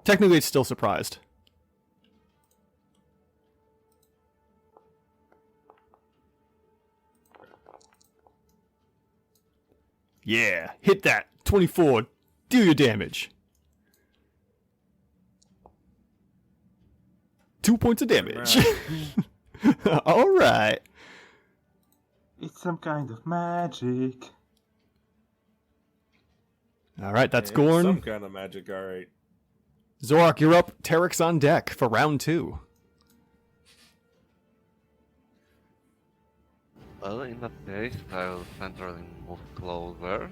Technically, it's still surprised. Yeah, hit that. 24. Do your damage. 2 points of damage. All right. It's some kind of magic. All right, that's It's Gorn. some kind of magic, all right. Zorak, you're up. Terek's on deck for round 2. Well, in that case, I'll centrally move closer.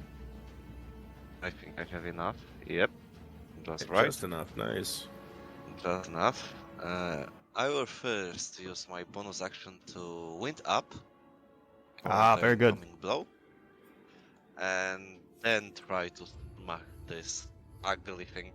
I think I have enough. Yep, just right. Just enough, nice. Just enough. I will first use my bonus action to wind up. for Ah, the very good. incoming blow, and then try to smack this ugly thing.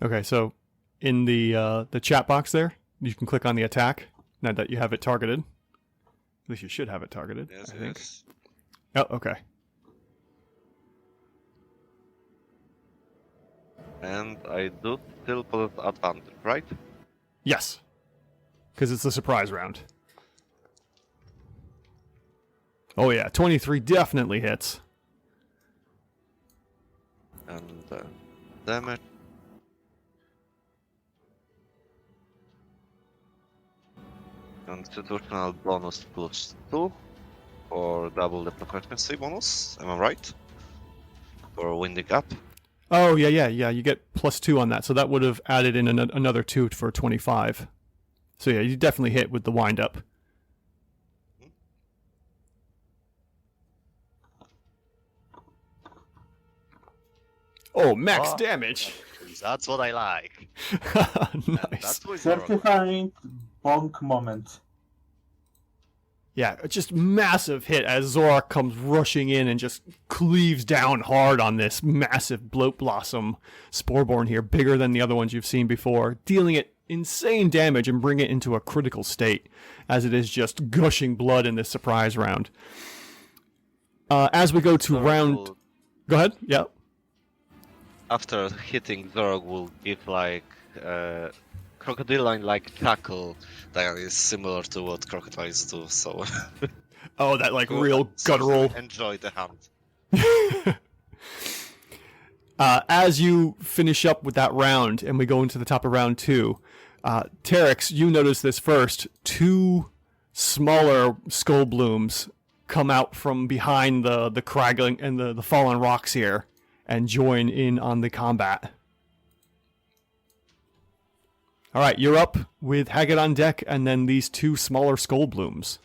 Okay, so in the chat box there, you can click on the attack now that you have it targeted. At least you should have it targeted, Yes, I think. yes. Oh, okay. And I do still put advantage, right? Yes. Because it's the surprise round. Oh yeah, 23 definitely hits. And damage. Constitutional bonus +2 or double the proficiency bonus. Am I right? For winding up. Oh, yeah. You get +2 on that, so that would have added in another 2 for 25. So yeah, you definitely hit with the wind up. Oh, max damage. That's what I like. Nice. That's what Zorok. Certified bonk moment. Yeah, just massive hit as Zorak comes rushing in and just cleaves down hard on this massive bloat blossom Sporeborn here, bigger than the other ones you've seen before, dealing it insane damage and bring it into a critical state as it is just gushing blood in this surprise round. As we go to Zorok round... will- Go ahead, yeah. After hitting, Zorok will give like crocodile-like cackle that is similar to what crocodiles do. So Oh, that like real so guttural... enjoy the hunt. As you finish up with that round and we go into the top of round 2, Terex, you notice this first. 2 smaller skull blooms come out from behind the craggling and the fallen rocks here and join in on the combat. All right, you're up with Haggard on deck and then these 2 smaller skull blooms.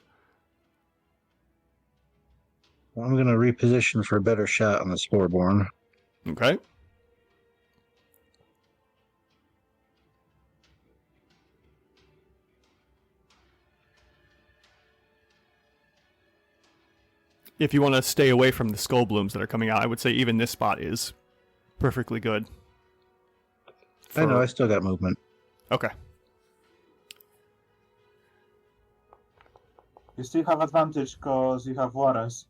I'm going to reposition for a better shot on the Sporeborn. Okay. If you want to stay away from the skull blooms that are coming out, I would say even this spot is perfectly good. I know, I still got movement. Okay. You still have advantage because you have warrants.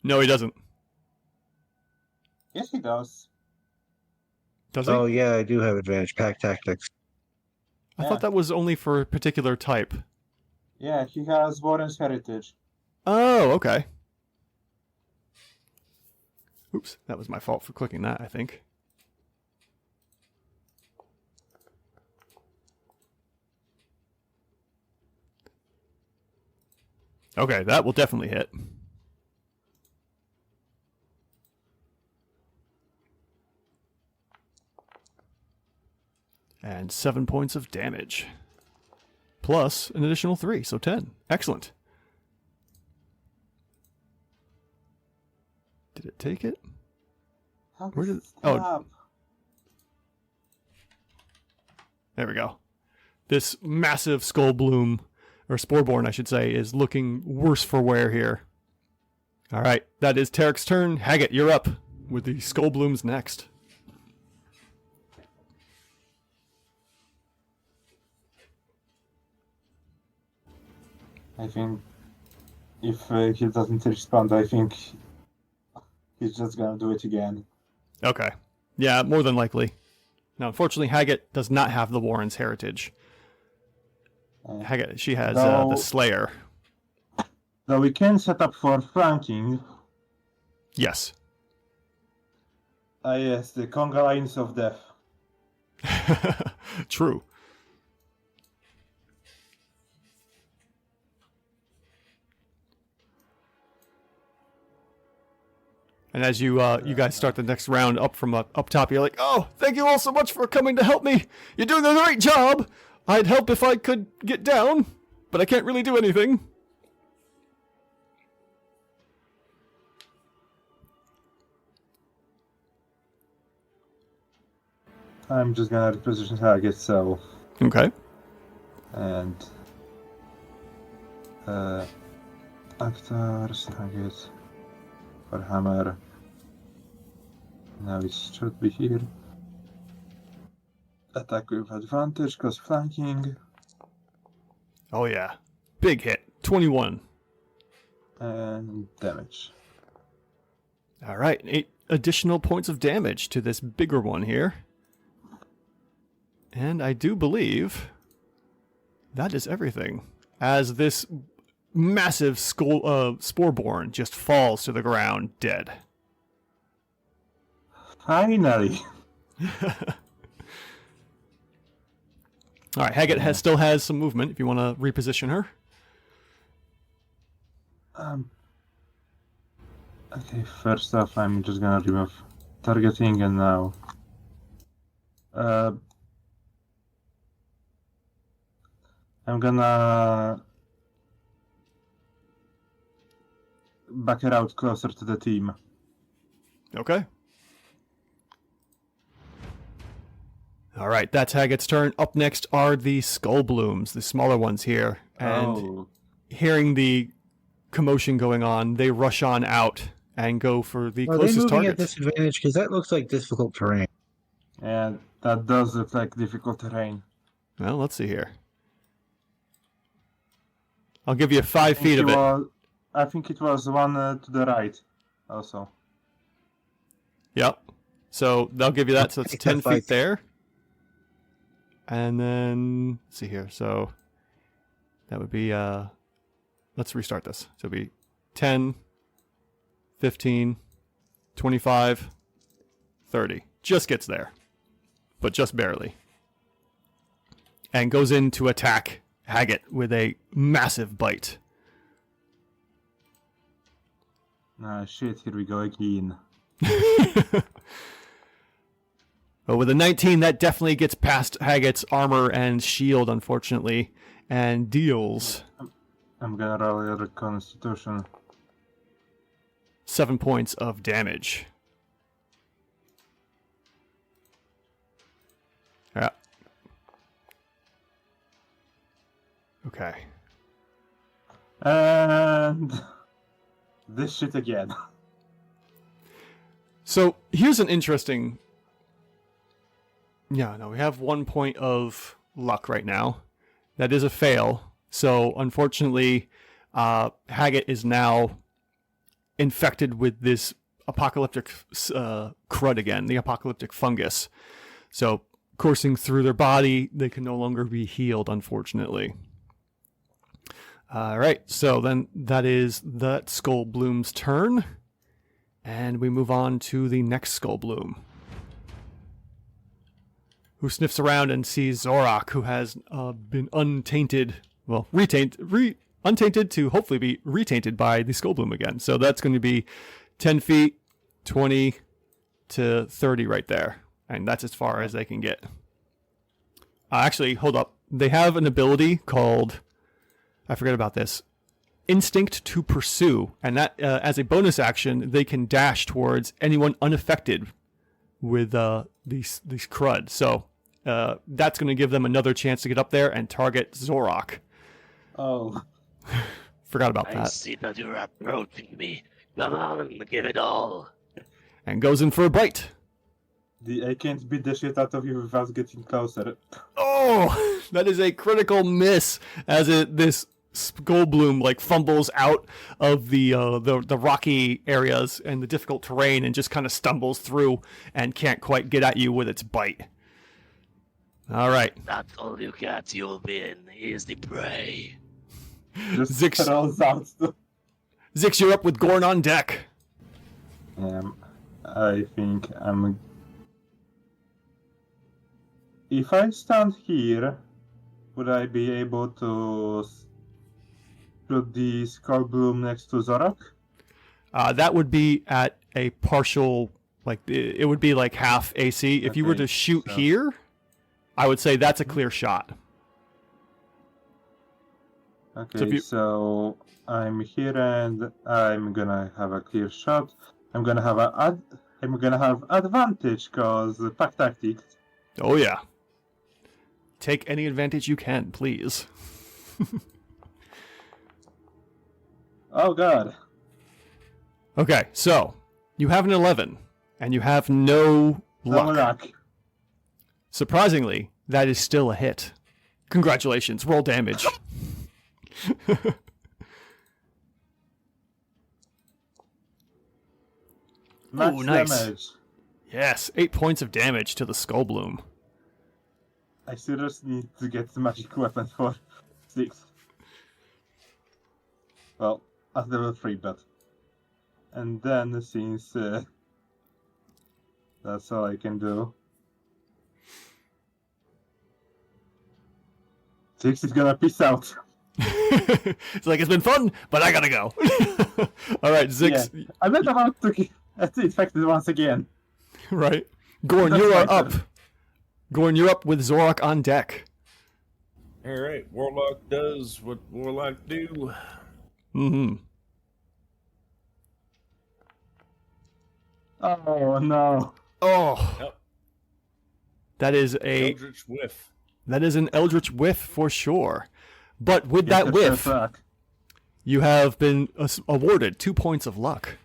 No, he doesn't. Yes, he does. Does he? Oh yeah, I do have advantage. Pack tactics. I Yeah. thought that was only for a particular type. Yeah, he has warrants heritage. Oh, okay. Oops, that was my fault for clicking that, I think. Okay, that will definitely hit. And 7 points of damage. Plus an additional 3, so 10. Excellent. Did it take it? How Where did- stop? oh. There we go. This massive skull bloom, or sporeborn I should say, is looking worse for wear here. Alright, that is Tarek's turn. Haggett, you're up with the skull blooms next. I think if he doesn't respond, I think he's just gonna do it again. Okay. Yeah, more than likely. Now, unfortunately, Haggett does not have the Warren's heritage. Haggett, she has the No. Slayer. Though we can set up for flanking. Yes. Yes, the conga lines of death. True. And as you guys start the next round up from up top, you're like, "Oh, thank you all so much for coming to help me. You're doing a great job. I'd help if I could get down, but I can't really do anything." I'm just gonna reposition target, so Okay. and actors target for hammer. Now it should be here. Attack with advantage, cause flanking, Oh yeah. Big hit. 21. and damage. All right. 8 additional points of damage to this bigger one here. And I do believe that is everything. As this massive sporeborn just falls to the ground dead. Finally! All right, Haggett still has some movement if you want to reposition her. Okay, first off, I'm just gonna remove targeting, and now I'm gonna back her out closer to the team. Okay. All right, that's Haggett's turn. Up next are the skull blooms, the smaller ones here. And hearing the commotion going on, they rush on out and go for the Are they closest moving target. at disadvantage? Because that looks like difficult terrain. And that does look like difficult terrain. Well, let's see here. I'll give you 5 feet of it. I think it was one to the right, also. Yep. So they'll give you that. So it's Take 10 that 5 feet there. And then, let's see here. So that would be, let's restart this. So it'll be 10, 15, 25, 30. Just gets there. But just barely. And goes in to attack Haggett with a massive bite. Ah, shit, here we go again. But with a 19, that definitely gets past Haggett's armor and shield, unfortunately, and deals I'm gonna roll your constitution. 7 points of damage. Yeah. Okay. And this shit again. So here's an interesting... Yeah, no, we have 1 point of luck right now. That is a fail. So unfortunately, Haggett is now infected with this apocalyptic crud again, the apocalyptic fungus. So coursing through their body, they can no longer be healed, unfortunately. All right, so then that is that Skull Bloom's turn. And we move on to the next Skull Bloom, who sniffs around and sees Zorak, who has been untainted, well, untainted to hopefully be retainted by the Skull Bloom again. So that's going to be 10 feet, 20 to 30 right there. And that's as far as they can get. Actually, hold up. They have an ability called, I forget about this, Instinct to Pursue. And that, as a bonus action, they can dash towards anyone unaffected with these crud. So that's going to give them another chance to get up there and target Zorak. Oh. Forgot about I that. see that you're approaching me. Come on, give it all. And goes in for a bite. I can't beat the shit out of you without getting closer. Oh, that is a critical miss as this Skull Bloom like fumbles out of the rocky areas and the difficult terrain and just kind of stumbles through and can't quite get at you with its bite. All right. That's all you got, you'll win. Here's the prey. Just Zix. rolls out. Zix, you're up with Gorn on deck. I think I'm... If I stand here, would I be able to shoot the Skull Bloom next to Zorak? That would be at a partial, like, it would be like half AC. If you were Okay, to shoot so- here, I would say that's a clear shot. Okay, you- so I'm here and I'm gonna have a clear shot. I'm gonna have advantage cause pack tactics. Oh, yeah. Take any advantage you can, please. Oh god. Okay, so you have an 11, and you have no No luck. luck. Surprisingly, that is still a hit. Congratulations, roll damage. Max Ooh, nice. damage. Yes, 8 points of damage to the Skull Bloom. I seriously need to get the magic weapon for 6. Well, at level 3, but... And then, since that's all I can do... 6 is gonna peace out. It's like, it's been fun, but I gotta go. All right, Zix, Yeah, I'm not about to get infected once again. right? Gorn, That's you are my up. turn. Gorn, you're up with Zorak on deck. All right, Warlock does what Warlock do. Mm-hmm. Oh no. Oh. Yep. That is Eldritch Whiff. an Eldritch Whiff for sure. But with Yes, that it's whiff, back. you have been awarded 2 points of luck.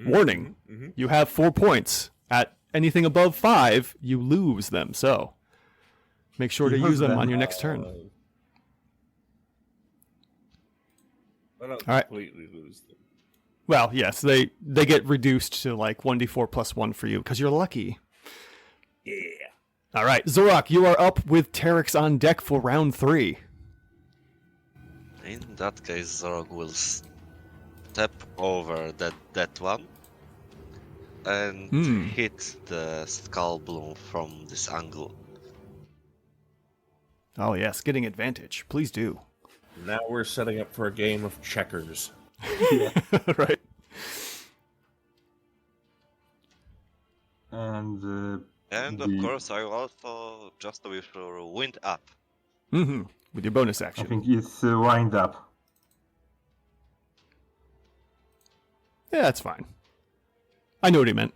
Warning, Mhm. you have 4 points. At anything above 5, you lose them. So make sure to You use lose them them. on your next turn. I don't All right. completely lose them. Well, yes, they get reduced to like 1d4 plus 1 for you because you're lucky. Yeah. All right, Zorak, you are up with Terex on deck for round 3. In that case, Zorg will step over that one and hit the Skull Bloom from this angle. Oh yes, getting advantage. Please do. Now we're setting up for a game of checkers. Right. And And of course, I also just wish for wind up. Mm-hmm. With your bonus I action. think it's wind up. Yeah, that's fine. I know what he meant.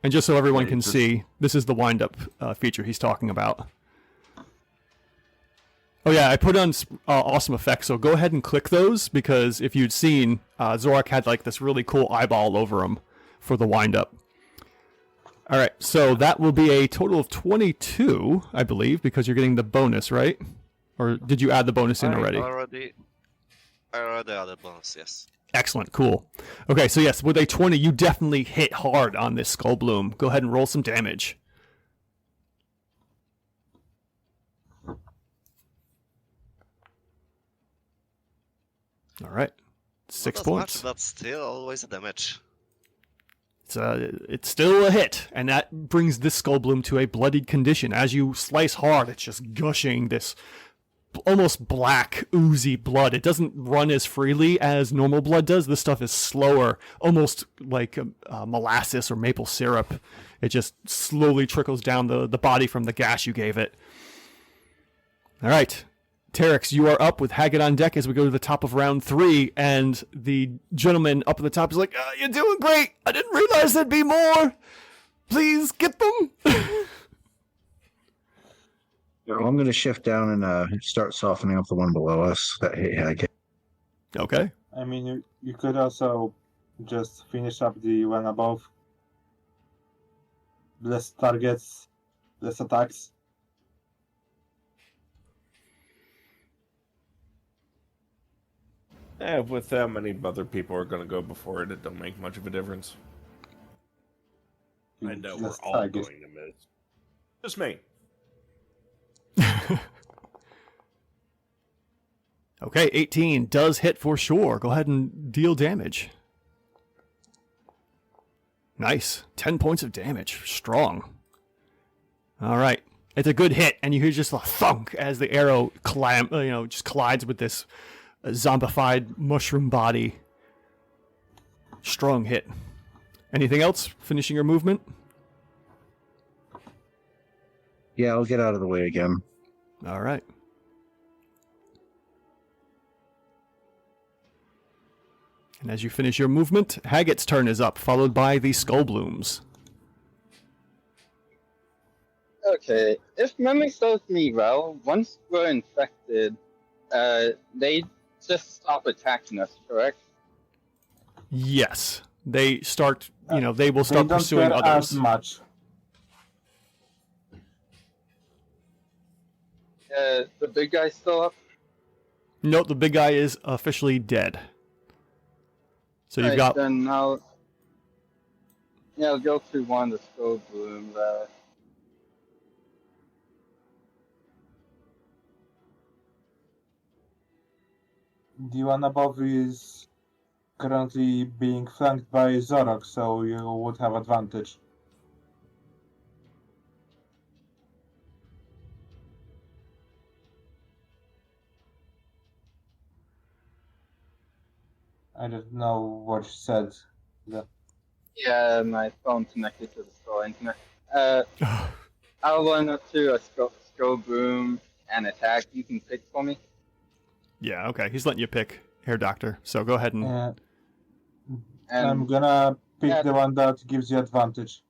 And just so everyone Yeah, can just- see, this is the wind-up feature he's talking about. Oh yeah, I put on awesome effects, so go ahead and click those, because if you'd seen, Zorak had like this really cool eyeball over him for the wind-up. All right, so that will be a total of 22, I believe, because you're getting the bonus, right? Or did you add the bonus in already? I already added bonus, yes. Excellent, cool. Okay, so yes, with a 20, you definitely hit hard on this Skull Bloom. Go ahead and roll some damage. All right, 6 Not as points. much, but still always a damage. It's still a hit, and that brings this Skull Bloom to a bloodied condition. As you slice hard, it's just gushing this almost black, oozy blood. It doesn't run as freely as normal blood does. This stuff is slower, almost like molasses or maple syrup. It just slowly trickles down the body from the gash you gave it. All right. Terex, you are up with Haggett on deck as we go to the top of round 3, and the gentleman up at the top is like, "You're doing great. I didn't realize there'd be more. Please get them." Well, I'm going to shift down and start softening up the one below us that hit Haggett. Okay. I mean, you could also just finish up the one above. Less targets, less attacks. With that many other people are going to go before it, it don't make much of a difference. I know we're Less all targets. going to miss. Just me. Okay, 18 does hit for sure. Go ahead and deal damage. Nice. 10 points of damage. Strong. All right. It's a good hit, and you hear just a thunk as the arrow just collides with this zombified mushroom body. Strong hit. Anything else? Finishing your movement? Yeah, I'll get out of the way again. All right. And as you finish your movement, Haggett's turn is up, followed by the Skull Blooms. Okay, if memory serves me well, once we're infected, they just stop attacking us, correct? Yes. They start, they will They start don't pursuing care others. as much. The big guy's still up? Nope, the big guy is officially dead. So you've got... Then I'll go through one of the skull blooms. The one above is currently being flanked by Zorok, so you would have advantage. I don't know what you said. Yeah, my phone connected to the skull internet. I'll run up to a skull boom and attack. You can pick for me. Yeah, okay. He's letting you pick, Hair Doctor. So go ahead and... And I'm gonna pick yeah. the one that gives you advantage.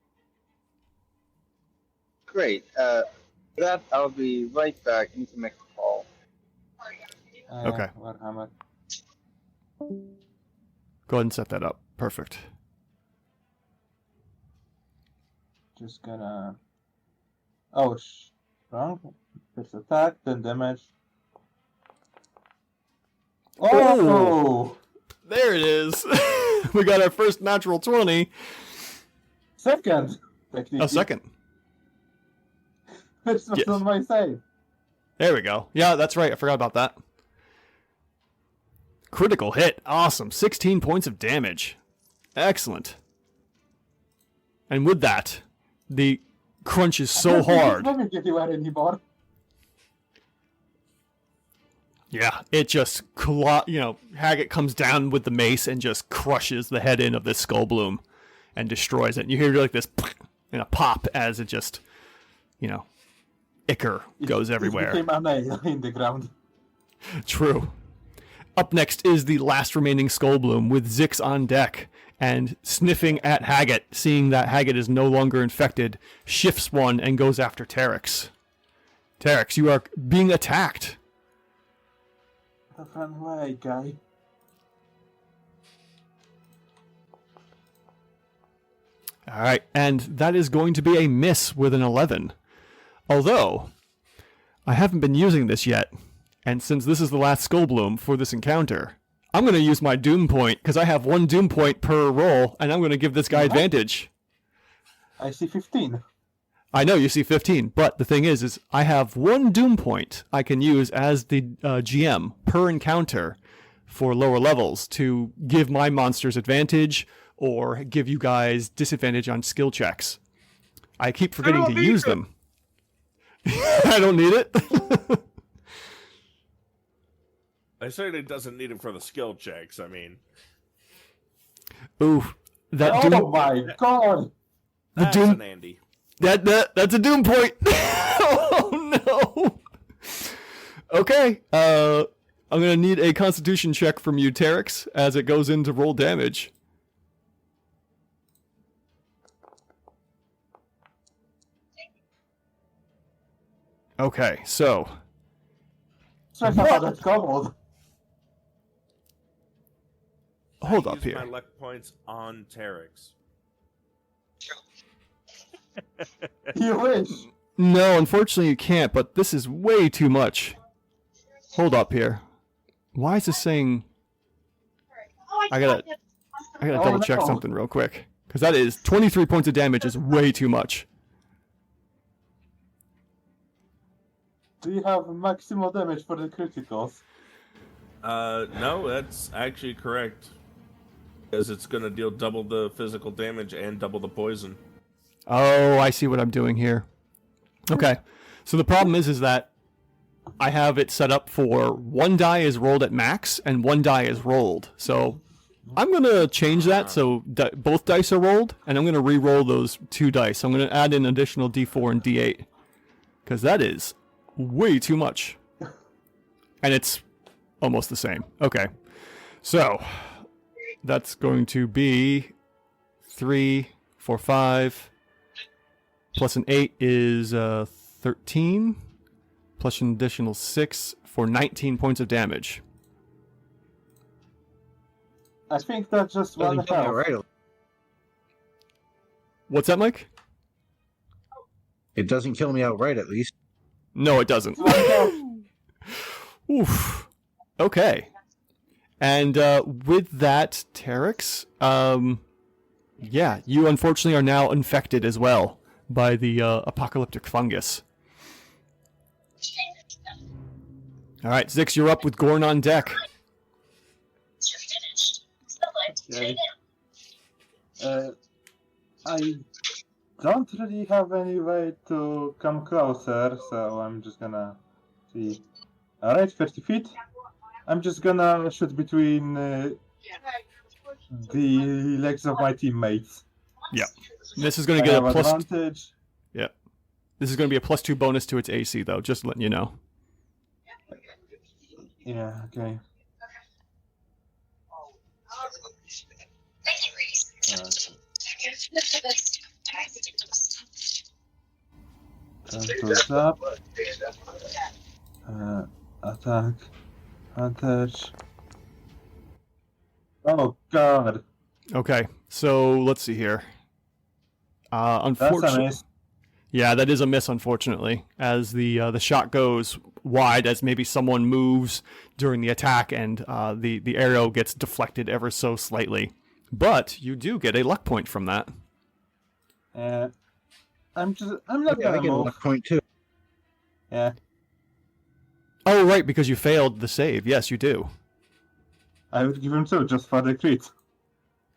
Great. That I'll be right back. I need to make a call. Okay. Warhammer. Go ahead and set that up. Perfect. Just gonna... Oh, wrong. First attack, then damage. Oh! There it is. We got our first natural 20. Second! Technically. A second. This was Yes. on my side. There we go. Yeah, that's right. I forgot about that. Critical hit. Awesome. 16 points of damage. Excellent. And with that, the crunch is so hard. Let me get you out anymore. Yeah, it just, Haggett comes down with the mace and just crushes the head in of this skull bloom and destroys it. And you hear like this and a pop as it just, ichor goes everywhere. It became a nail in the ground. True. Up next is the last remaining skull bloom with Zix on deck and sniffing at Haggett, seeing that Haggett is no longer infected, shifts one and goes after Terex. Terex, you are being attacked. Run away, guy. All right, and that is going to be a miss with an 11. Although, I haven't been using this yet, and since this is the last Skull Bloom for this encounter, I'm going to use my Doom Point, because I have 1 Doom Point per roll, and I'm going to give this guy advantage. I see 15. I know you see 15, but the thing is I have 1 Doom Point I can use as the GM per encounter for lower levels to give my monsters advantage or give you guys disadvantage on skill checks. I keep forgetting to use them. I don't need it. I certainly doesn't need it for the skill checks. I mean, Ooh, that Doom. Oh my god! The that's Doom. an Andy. That's a Doom Point. Oh no. Okay. I'm gonna need a Constitution check from you, Terex, as it goes in to roll damage. Okay, so Check out that kobold. hold I up used here. My luck points on Terex. You wish. No, unfortunately you can't, but this is way too much. Hold up here. Why is this saying... I gotta double check no. something real quick. Because that is 23 points of damage is way too much. Do you have maximal damage for the criticals? No, that's actually correct. Because it's going to deal double the physical damage and double the poison. Oh, I see what I'm doing here. Okay. So the problem is that I have it set up for 1 die is rolled at max and 1 die is rolled. So I'm going to change that so both dice are rolled, and I'm going to re-roll those 2 dice. I'm going to add an additional d4 and d8. Because that is way too much. And it's almost the same. Okay. So that's going to be 3, 4, 5... plus an 8 is 13, plus an additional 6 for 19 points of damage. I think that's just one Doesn't kill me health. outright. What's that, Mike? It doesn't kill me outright, at least. No, it doesn't. One health. Oof. Okay. And with that, Terex, yeah, you unfortunately are now infected as well by the apocalyptic fungus. All right, Zix, you're up with Gorn on deck. Okay. I don't really have any way to come closer, so I'm just gonna see. Alright, 30 feet. I'm just gonna shoot between the legs of my teammates. Yeah. This is going I to get have a plus... advantage. Yeah. This is going to be a +2 bonus to its AC, though, just letting you know. Yeah, okay. Goes up. Attack. Advantage. Oh god. Okay, so let's see here. That's a Unfortunately, miss. yeah, that is a miss. Unfortunately, as the shot goes wide, as maybe someone moves during the attack, and the arrow gets deflected ever so slightly. But you do get a luck point from that. I'm not Yeah, I gonna get a move. luck point too. Yeah, Oh, right, because you failed the save. Yes, you do. I would give him 2 just for the crit.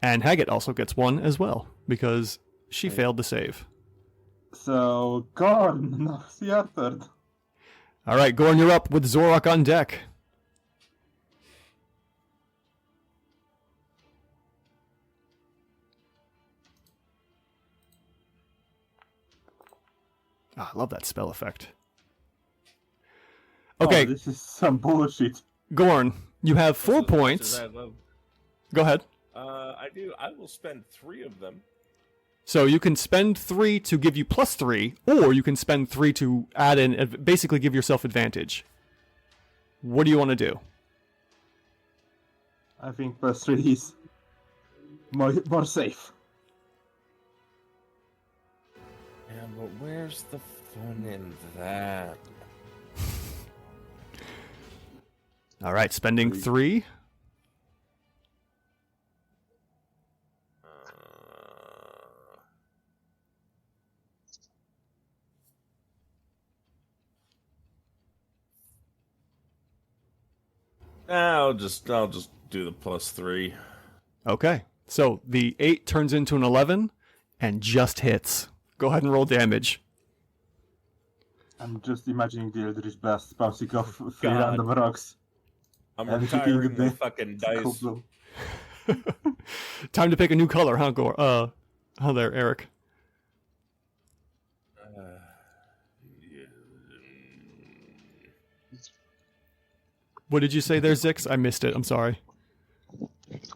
And Haggett also gets 1 as well because she failed the save. So, Gorn, now it's your turn. All right, Gorn, you're up with Zorok on deck. Ah, I love that spell effect. Okay, Oh, this is some bullshit. Gorn, you have 4 As much as points. I love- Go ahead. I do. I will spend 3 of them. So you can spend 3 to give you +3, or you can spend 3 to add in, basically give yourself advantage. What do you want to do? I think +3 is more safe. Yeah, but where's the fun in that? All right, spending 3. I'll just do the +3. Okay, so the 8 turns into an 11 and just hits. Go ahead and roll damage. I'm just imagining the Eldritch Blast bouncing off 3 God. random rocks. I'm And retiring hitting the the fucking dice. kobold. Time to pick a new color, huh, Gore? Huh there, Eric. What did you say there, Zix? I missed it. I'm sorry.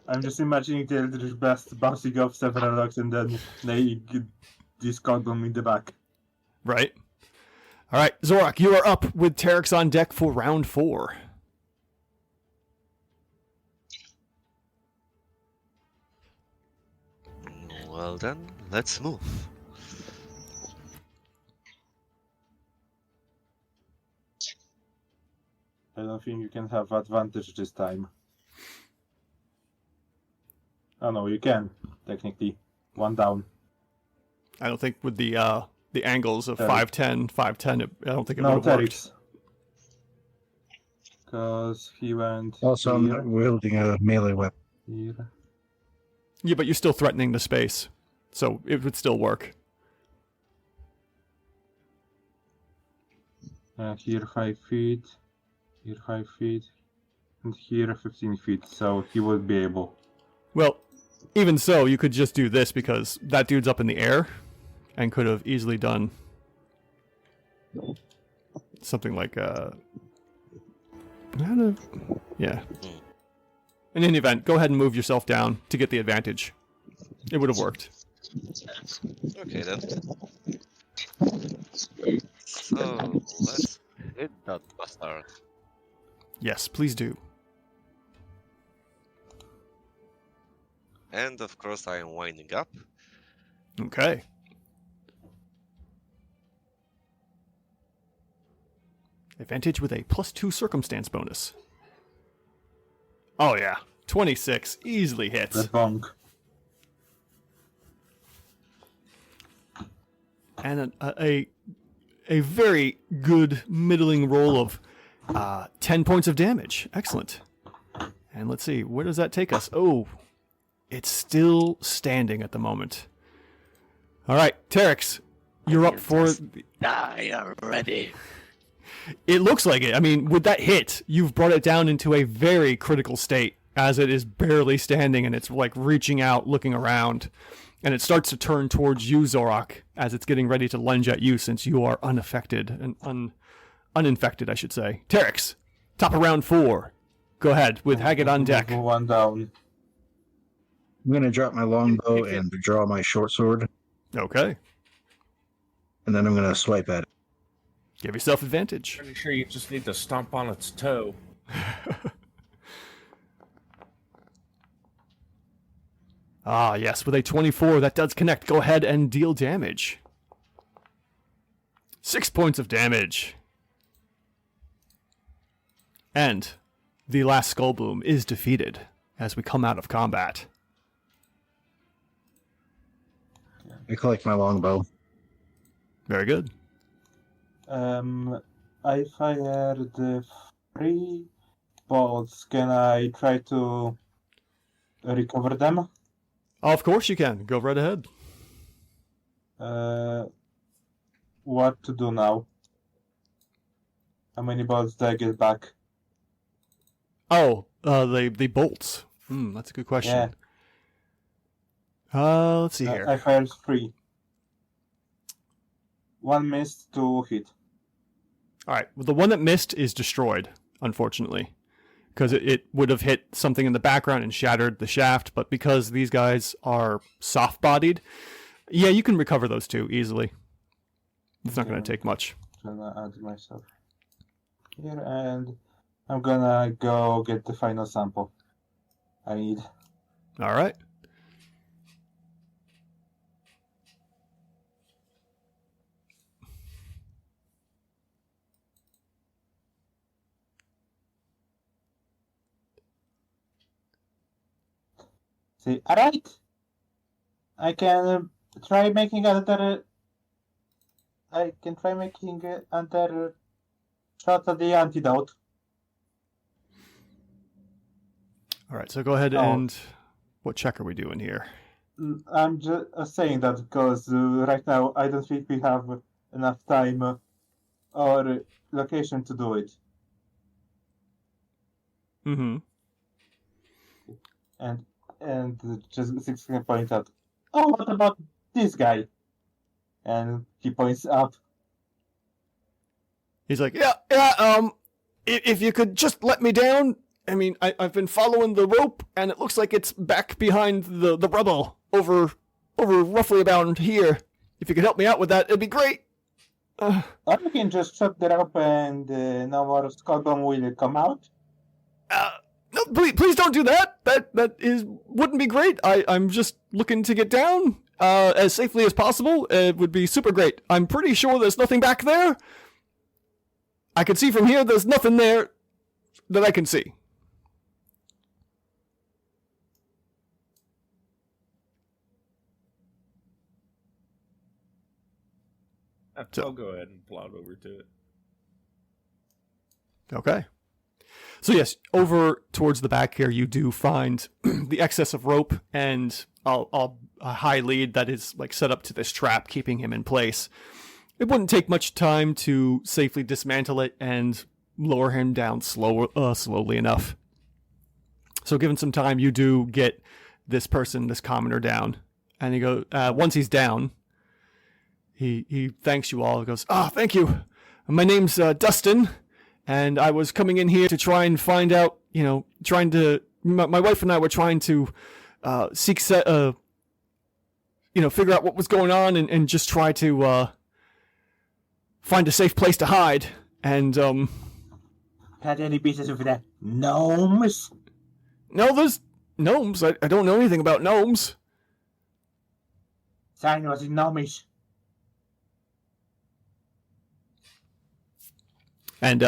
I'm just imagining the Eldritch Blast bouncing off several rocks and then they this kobold in the back. Right. All right, Zorak, you are up with Terex on deck for round 4. Well then, let's move. I don't think you can have advantage this time. Oh no, you can, technically. 1 down. I don't think with the angles of Terex. 5'10", 5'10", I don't think it No, would have worked. Terex. Because he went Also, I'm here, not wielding a melee weapon. here. Yeah, but you're still threatening the space, so it would still work. Here 5 feet, here 5 feet, and here 15 feet, so he would be able. Well, even so, you could just do this because that dude's up in the air and could have easily done something like yeah. In any event, go ahead and move yourself down to get the advantage. It would have worked. Okay then. So let's hit that bastard. Yes, please do. And of course I am winding up. Okay. Advantage with a +2 circumstance bonus. Oh yeah, 26 easily hits. The bonk. And a very good middling roll of 10 points of damage. Excellent. And let's see, where does that take us? Oh, it's still standing at the moment. All right, Terex, you're up for... Die already. It looks like it. I mean, with that hit, you've brought it down into a very critical state as it is barely standing and it's like reaching out, looking around. And it starts to turn towards you, Zorak, as it's getting ready to lunge at you since you are unaffected and uninfected, I should say. Terex, top of round 4. Go ahead with Haggett on deck. 1 down. I'm going to drop my longbow and draw my short sword, Okay. and then I'm going to swipe at it. Give yourself advantage. Pretty sure you just need to stomp on its toe. Ah, yes, with a 24, that does connect. Go ahead and deal damage. 6 points of damage. And the last skull boom is defeated as we come out of combat. I collect my longbow. Very good. I fired the 3 bolts. Can I try to recover them? Of course you can. Go right ahead. What to do now? How many bolts do I get back? Oh, the bolts. That's a good question. Yeah. Let's see here. I fired 3. 1 missed, 2 hit. All right. Well, the one that missed is destroyed, unfortunately, because it would have hit something in the background and shattered the shaft. But because these guys are soft-bodied, yeah, you can recover those 2 easily. It's not going to take much. I'm gonna add myself here, and I'm gonna go get the final sample I need. All right. say, alright. I can try making another. I can try making another shot at the antidote. All right, so go ahead and what check are we doing here? I'm just saying that because right now I don't think we have enough time or location to do it. Mm-hmm. And just Six can point out, oh, what about this guy? And he points up. He's like, yeah, if you could just let me down. I mean, I've been following the rope, and it looks like it's back behind the rubble, over roughly about here. If you could help me out with that, it'd be great. Or we can just shut the rope and no more Skogum will come out. No, please don't do that. That wouldn't be great. I'm just looking to get down as safely as possible. It would be super great. I'm pretty sure there's nothing back there. I can see from here there's nothing there that I can see. I'll go ahead and plod over to it. Okay. So yes, over towards the back here, you do find the excess of rope and a high lead that is like set up to this trap, keeping him in place. It wouldn't take much time to safely dismantle it and lower him down slowly enough. So given some time, you do get this commoner down, and he goes. Once he's down, he thanks you all. He goes, thank you. My name's Dustin. And I was coming in here to try and find out, my wife and I were trying to figure out what was going on and just try to find a safe place to hide. And, Had any business with that? Gnomes? No, there's gnomes. I don't know anything about gnomes. Sign was gnomish. And,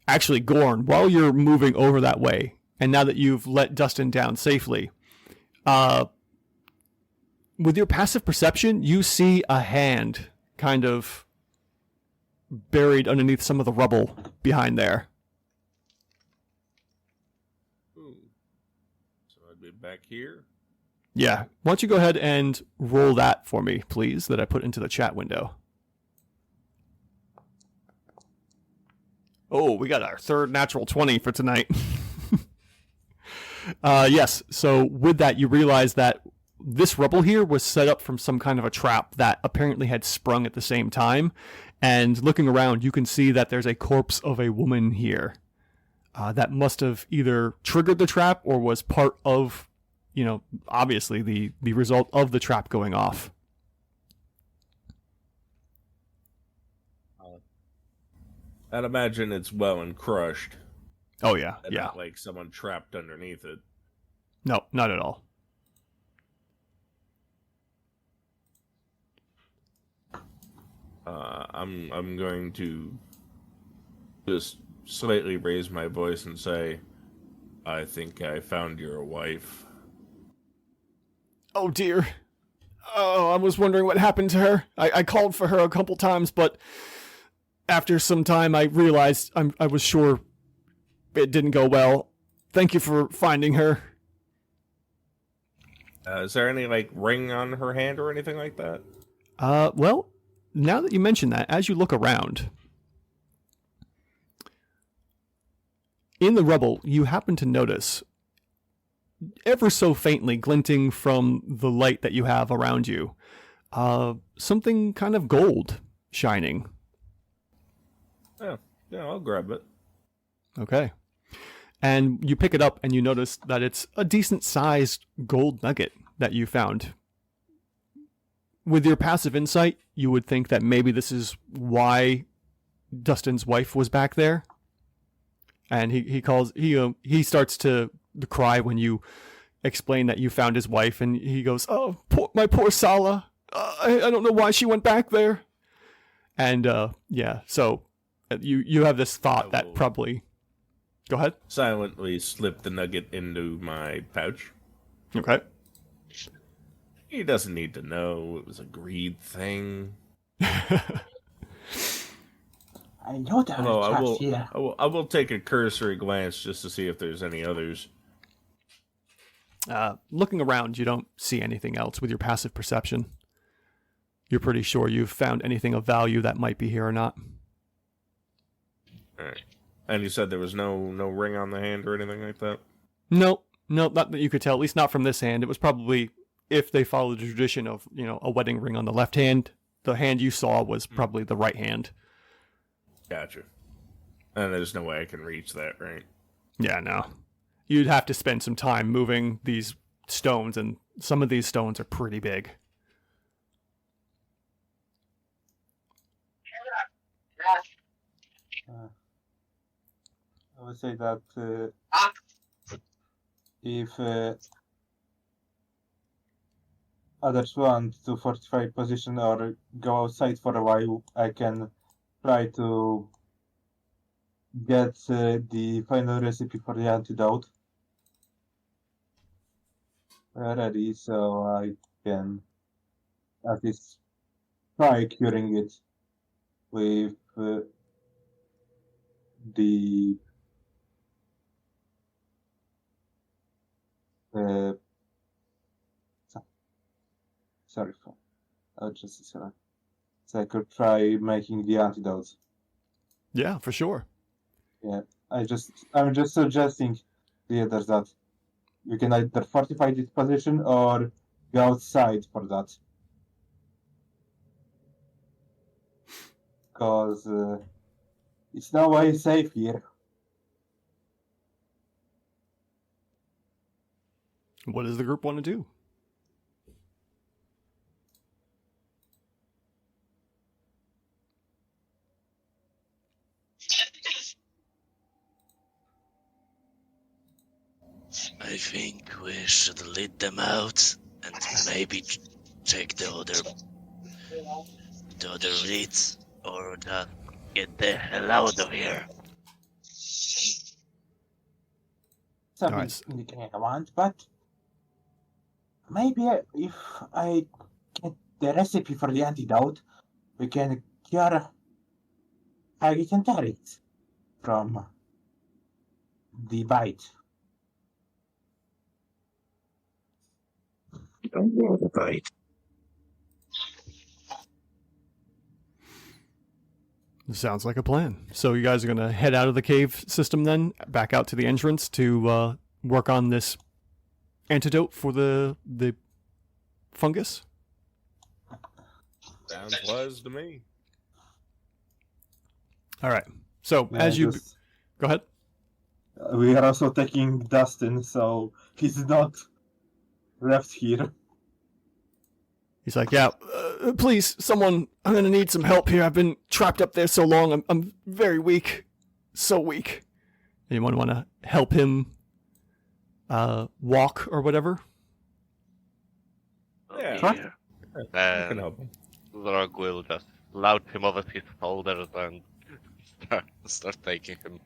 actually, Gorn, while you're moving over that way, and now that you've let Dustin down safely, with your passive perception, you see a hand kind of buried underneath some of the rubble behind there. Ooh. So I'd be back here. Yeah. Why don't you go ahead and roll that for me, please, that I put into the chat window. Oh, we got our third natural 20 for tonight. Yes, so with that, you realize that this rubble here was set up from some kind of a trap that apparently had sprung at the same time. And looking around, you can see that there's a corpse of a woman here. That must have either triggered the trap or was part of, obviously the result of the trap going off. I'd imagine it's well and crushed. Oh, yeah, And yeah. not like someone trapped underneath it. No, not at all. I'm going to just slightly raise my voice and say, I think I found your wife. Oh, dear. Oh, I was wondering what happened to her. I called for her a couple times, but after some time I realized I was sure it didn't go well. Thank you for finding her. Is there any, ring on her hand or anything like that? Well, now that you mention that, as you look around, in the rubble, you happen to notice, ever so faintly glinting from the light that you have around you, something kind of gold shining. Yeah, I'll grab it. Okay. And you pick it up and you notice that it's a decent sized gold nugget that you found. With your passive insight, you would think that maybe this is why Dustin's wife was back there. And he starts to cry when you explain that you found his wife, and he goes, "Oh, my poor Sala. I don't know why she went back there." And yeah, so you have this thought that probably. Go ahead. Silently slip the nugget into my pouch. Okay. He doesn't need to know it was a greed thing. I know there Although are traps here. I will take a cursory glance just to see if there's any others. Looking around, you don't see anything else with your passive perception. You're pretty sure you've found anything of value that might be here or not. All right. And you said there was no ring on the hand or anything like that? No, not that you could tell, at least not from this hand. It was probably, if they followed the tradition of, a wedding ring on the left hand, the hand you saw was probably the right hand. Gotcha. And there's no way I can reach that, right? Yeah, no. You'd have to spend some time moving these stones, and some of these stones are pretty big. I would say that if others want to fortify position or go outside for a while, I can try to get the final recipe for the antidote ready, so I can at least try curing it with the sorry for just a second. So I could try making the antidotes. Yeah, for sure. Yeah, I'm just suggesting the others that you can either fortify this position or go outside for that. Because it's no way safe here. What does the group want to do? I think we should lead them out and maybe check the other leads, or just get the hell out of here. Something Nice. I want, but maybe if I get the recipe for the antidote, we can cure Hagit and Tarit from the bite. Don't go the bite. Sounds like a plan. So you guys are going to head out of the cave system then, back out to the entrance to work on this antidote for the fungus? Sounds wise to me. All right. So as you... Go ahead. We are also taking Dustin, so he's not left here. He's like, yeah, please, someone, I'm going to need some help here. I've been trapped up there so long. I'm very weak. So weak. Anyone want to help him walk or whatever? Yeah. Here. I can help him. Zorg will just loud him over his shoulders and start taking him.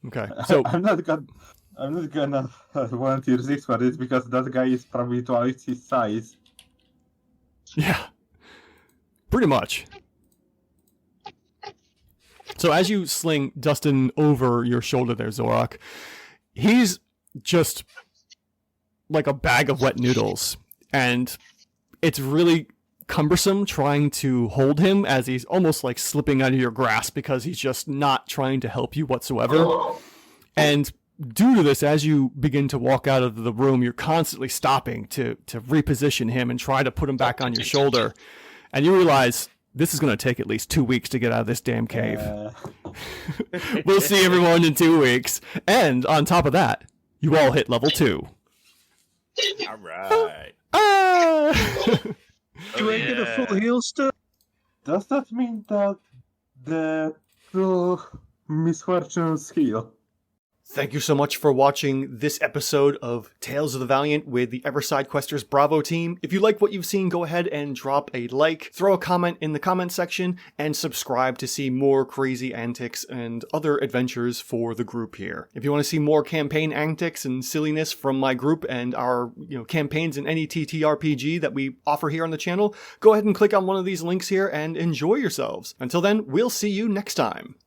Okay. So I'm not gonna volunteer this for this because that guy is probably twice his size. yeah, pretty much. So as you sling Dustin over your shoulder there, Zorak, he's just like a bag of wet noodles, and it's really cumbersome trying to hold him as he's almost like slipping out of your grasp because he's just not trying to help you whatsoever. And due to this, as you begin to walk out of the room, you're constantly stopping to reposition him and try to put him back on your shoulder. And you realize this is going to take at least 2 weeks to get out of this damn cave. We'll see everyone in 2 weeks. And on top of that, you all hit level 2. All right. Ah! Do I get a full heal still? Does that mean that the two misfortunes heal? Thank you so much for watching this episode of Tales of the Valiant with the Everside Questers Bravo team. If you like what you've seen, go ahead and drop a like, throw a comment in the comment section, and subscribe to see more crazy antics and other adventures for the group here. If you want to see more campaign antics and silliness from my group and our campaigns in any TTRPG that we offer here on the channel, go ahead and click on one of these links here and enjoy yourselves. Until then, we'll see you next time.